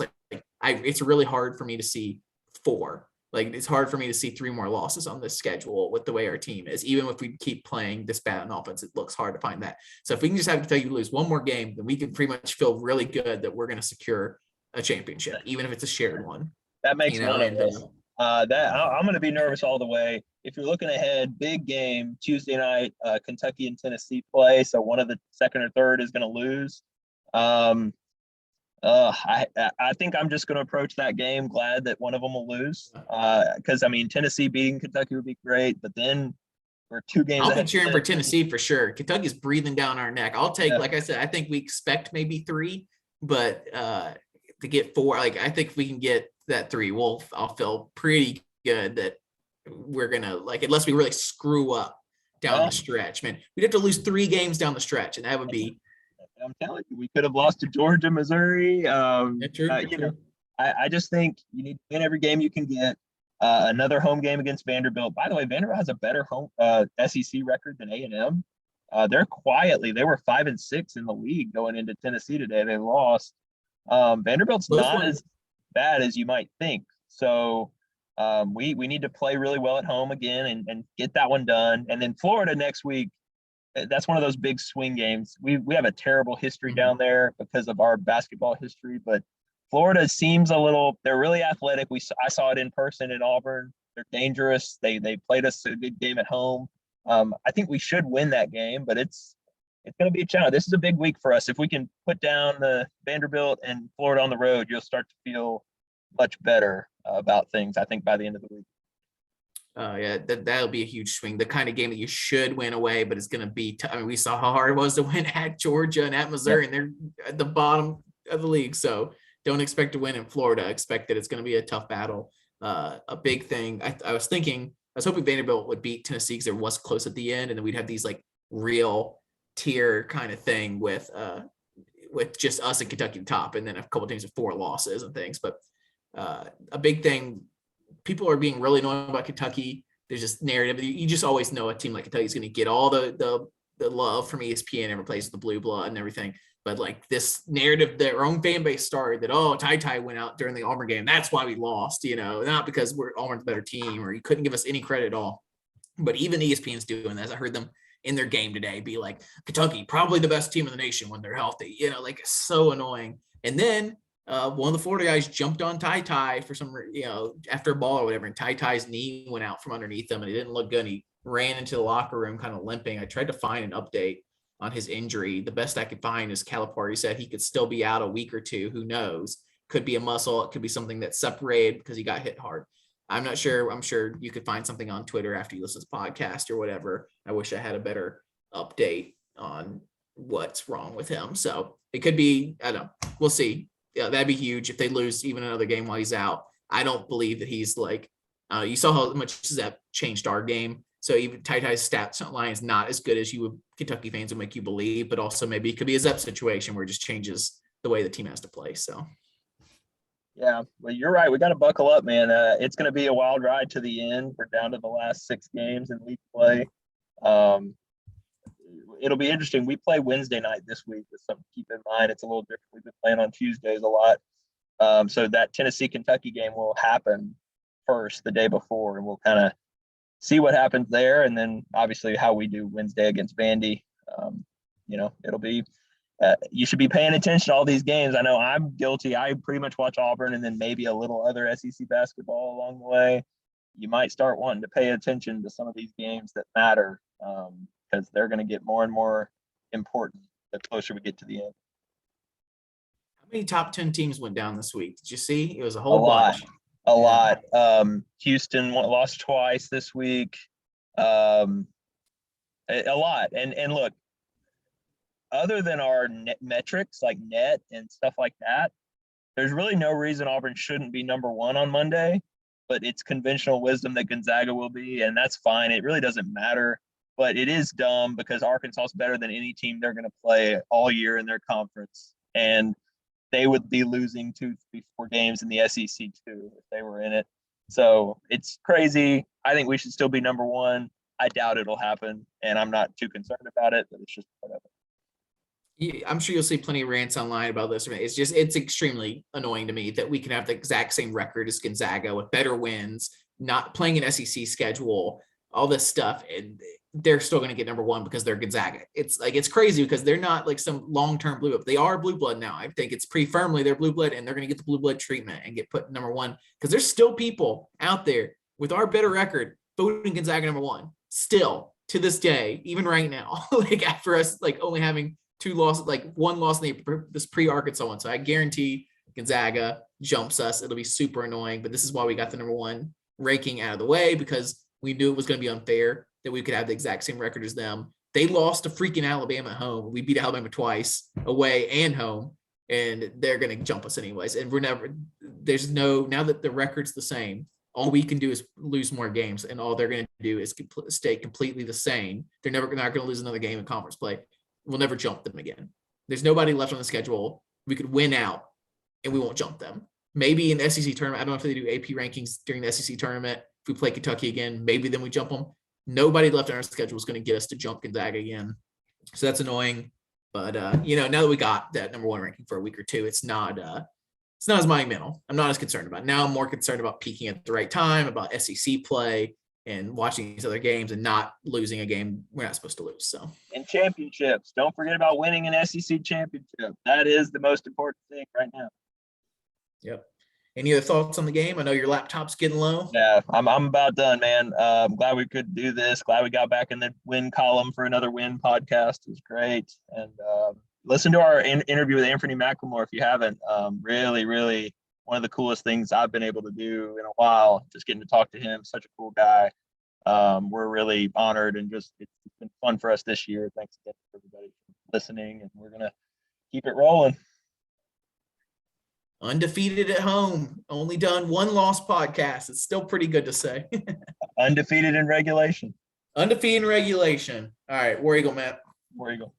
It's really hard for me to see 4. Like it's hard for me to see 3 more losses on this schedule with the way our team is. Even if we keep playing this bad on offense, it looks hard to find that. So if we can just have Kentucky lose 1 more game, then we can pretty much feel really good that we're going to secure a championship, even if it's a shared one. That makes me nervous. I'm going to be nervous all the way. If you're looking ahead, big game Tuesday night, Kentucky and Tennessee play. So one of the second or third is going to lose. I think I'm just going to approach that game glad that one of them will lose. Because Tennessee beating Kentucky would be great, but then we're 2 games. I'll be cheering for Tennessee for sure. Kentucky's breathing down our neck. I'll take, like I said, I think we expect maybe 3, but to get 4, like I think if we can get that 3, I'll feel pretty good that we're gonna, like, unless we really screw up down the stretch, man. We'd have to lose 3 games down the stretch, and that would be. I'm telling you, we could have lost to Georgia, Missouri. True. I just think you need to win every game you can get. Another home game against Vanderbilt. By the way, Vanderbilt has a better home SEC record than A&M. They were 5-6 in the league going into Tennessee today. They lost. Vanderbilt's not as bad as you might think. So we need to play really well at home again and get that one done. And then Florida next week, that's one of those big swing games. We have a terrible history down there because of our basketball history, but Florida seems they're really athletic. I saw it in person in Auburn. They're dangerous. They played us a good game at home. I think we should win that game, but it's going to be a challenge. This is a big week for us. If we can put down the Vanderbilt and Florida on the road, you'll start to feel much better about things, I think, by the end of the week. That'll be a huge swing. The kind of game that you should win away, but it's going to be we saw how hard it was to win at Georgia and at Missouri, and they're at the bottom of the league. So don't expect to win in Florida. Expect that it's going to be a tough battle. A big thing. I was hoping Vanderbilt would beat Tennessee because it was close at the end, and then we'd have these like real tier kind of thing with just us and Kentucky at the top, and then a couple of teams with 4 losses and things. But a big thing. People are being really annoying about Kentucky. There's this narrative. You just always know a team like Kentucky is going to get all the love from ESPN and replace the blue blood and everything. But like this narrative, their own fan base started that, Ty went out during the Auburn game. That's why we lost, not because Auburn's a better team or you couldn't give us any credit at all. But even ESPN's doing this. I heard them in their game today be like, Kentucky, probably the best team in the nation when they're healthy, so annoying. And then one of the Florida guys jumped on Ty for some, after a ball or whatever, and Ty's knee went out from underneath him and it didn't look good. He ran into the locker room kind of limping. I tried to find an update on his injury. The best I could find is Calipari said he could still be out a week or 2. Who knows? Could be a muscle. It could be something that separated because he got hit hard. I'm not sure. I'm sure you could find something on Twitter after you listen to this podcast or whatever. I wish I had a better update on what's wrong with him. So it could be, I don't know. We'll see. Yeah, that'd be huge if they lose even another game while he's out. I don't believe that he's like, you saw how much that changed our game. So even Ty's stats line is not as good as you would Kentucky fans would make you believe, but also maybe it could be a Zep situation where it just changes the way the team has to play. So. Yeah, well, you're right. We got to buckle up, man. It's going to be a wild ride to the end. We're down to the last 6 games in league play. It'll be interesting. We play Wednesday night this week. With something to keep in mind. It's a little different. We've been playing on Tuesdays a lot. So that Tennessee-Kentucky game will happen first the day before, and we'll kind of see what happens there. And then obviously how we do Wednesday against Vandy. It'll be you should be paying attention to all these games. I know I'm guilty. I pretty much watch Auburn and then maybe a little other SEC basketball along the way. You might start wanting to pay attention to some of these games that matter because they're going to get more and more important the closer we get to the end. How many top 10 teams went down this week? Did you see? It was a whole bunch. A lot. Houston lost twice this week. A lot. And look, other than our net metrics like net and stuff like that, there's really no reason Auburn shouldn't be number 1 on Monday, but it's conventional wisdom that Gonzaga will be, and that's fine. It really doesn't matter, but it is dumb because Arkansas is better than any team they're going to play all year in their conference, and they would be losing 2, 3, 4 games in the SEC too if they were in it. So it's crazy. I think we should still be number 1. I doubt it'll happen, and I'm not too concerned about it, but it's just part of it. I'm sure you'll see plenty of rants online about this. It's extremely annoying to me that we can have the exact same record as Gonzaga with better wins, not playing an SEC schedule, all this stuff, and they're still going to get number 1 because they're Gonzaga. It's crazy because they're not like some long-term blue blood. They are blue blood now. I think it's pretty firmly they're blue blood, and they're going to get the blue blood treatment and get put number 1 because there's still people out there with our better record voting Gonzaga number 1 still to this day, even right now, like after us like only having 2 losses, like 1 loss in this pre-Arkansas one. So I guarantee Gonzaga jumps us. It'll be super annoying, but this is why we got the number 1 ranking out of the way because we knew it was going to be unfair that we could have the exact same record as them. They lost to freaking Alabama at home. We beat Alabama twice away and home, and they're going to jump us anyways. And now that the record's the same, all we can do is lose more games, and all they're going to do is stay completely the same. They're not going to lose another game in conference play. We'll never jump them again. There's nobody left on the schedule. We could win out, and we won't jump them. Maybe in the SEC tournament, I don't know if they do AP rankings during the SEC tournament. If we play Kentucky again, maybe then we jump them. Nobody left on our schedule is going to get us to jump Gonzaga again. So that's annoying. But, now that we got that number 1 ranking for a week or 2, it's not as monumental. I'm not as concerned about it. Now I'm more concerned about peaking at the right time, about SEC play, and watching these other games and not losing a game we're not supposed to lose. So, and championships. Don't forget about winning an SEC championship. That is the most important thing right now. Yep. Any other thoughts on the game? I know your laptop's getting low. Yeah, I'm about done, man. I'm glad we could do this. Glad we got back in the win column for another win podcast. It was great. And listen to our interview with Anthony McLemore if you haven't. Really, really one of the coolest things I've been able to do in a while, just getting to talk to him. Such a cool guy. We're really honored, and just it's been fun for us this year. Thanks again for everybody for listening, and we're going to keep it rolling. Undefeated at home, only done 1 loss podcast. It's still pretty good to say. Undefeated in regulation. Undefeated in regulation. All right, War Eagle, Matt. War Eagle.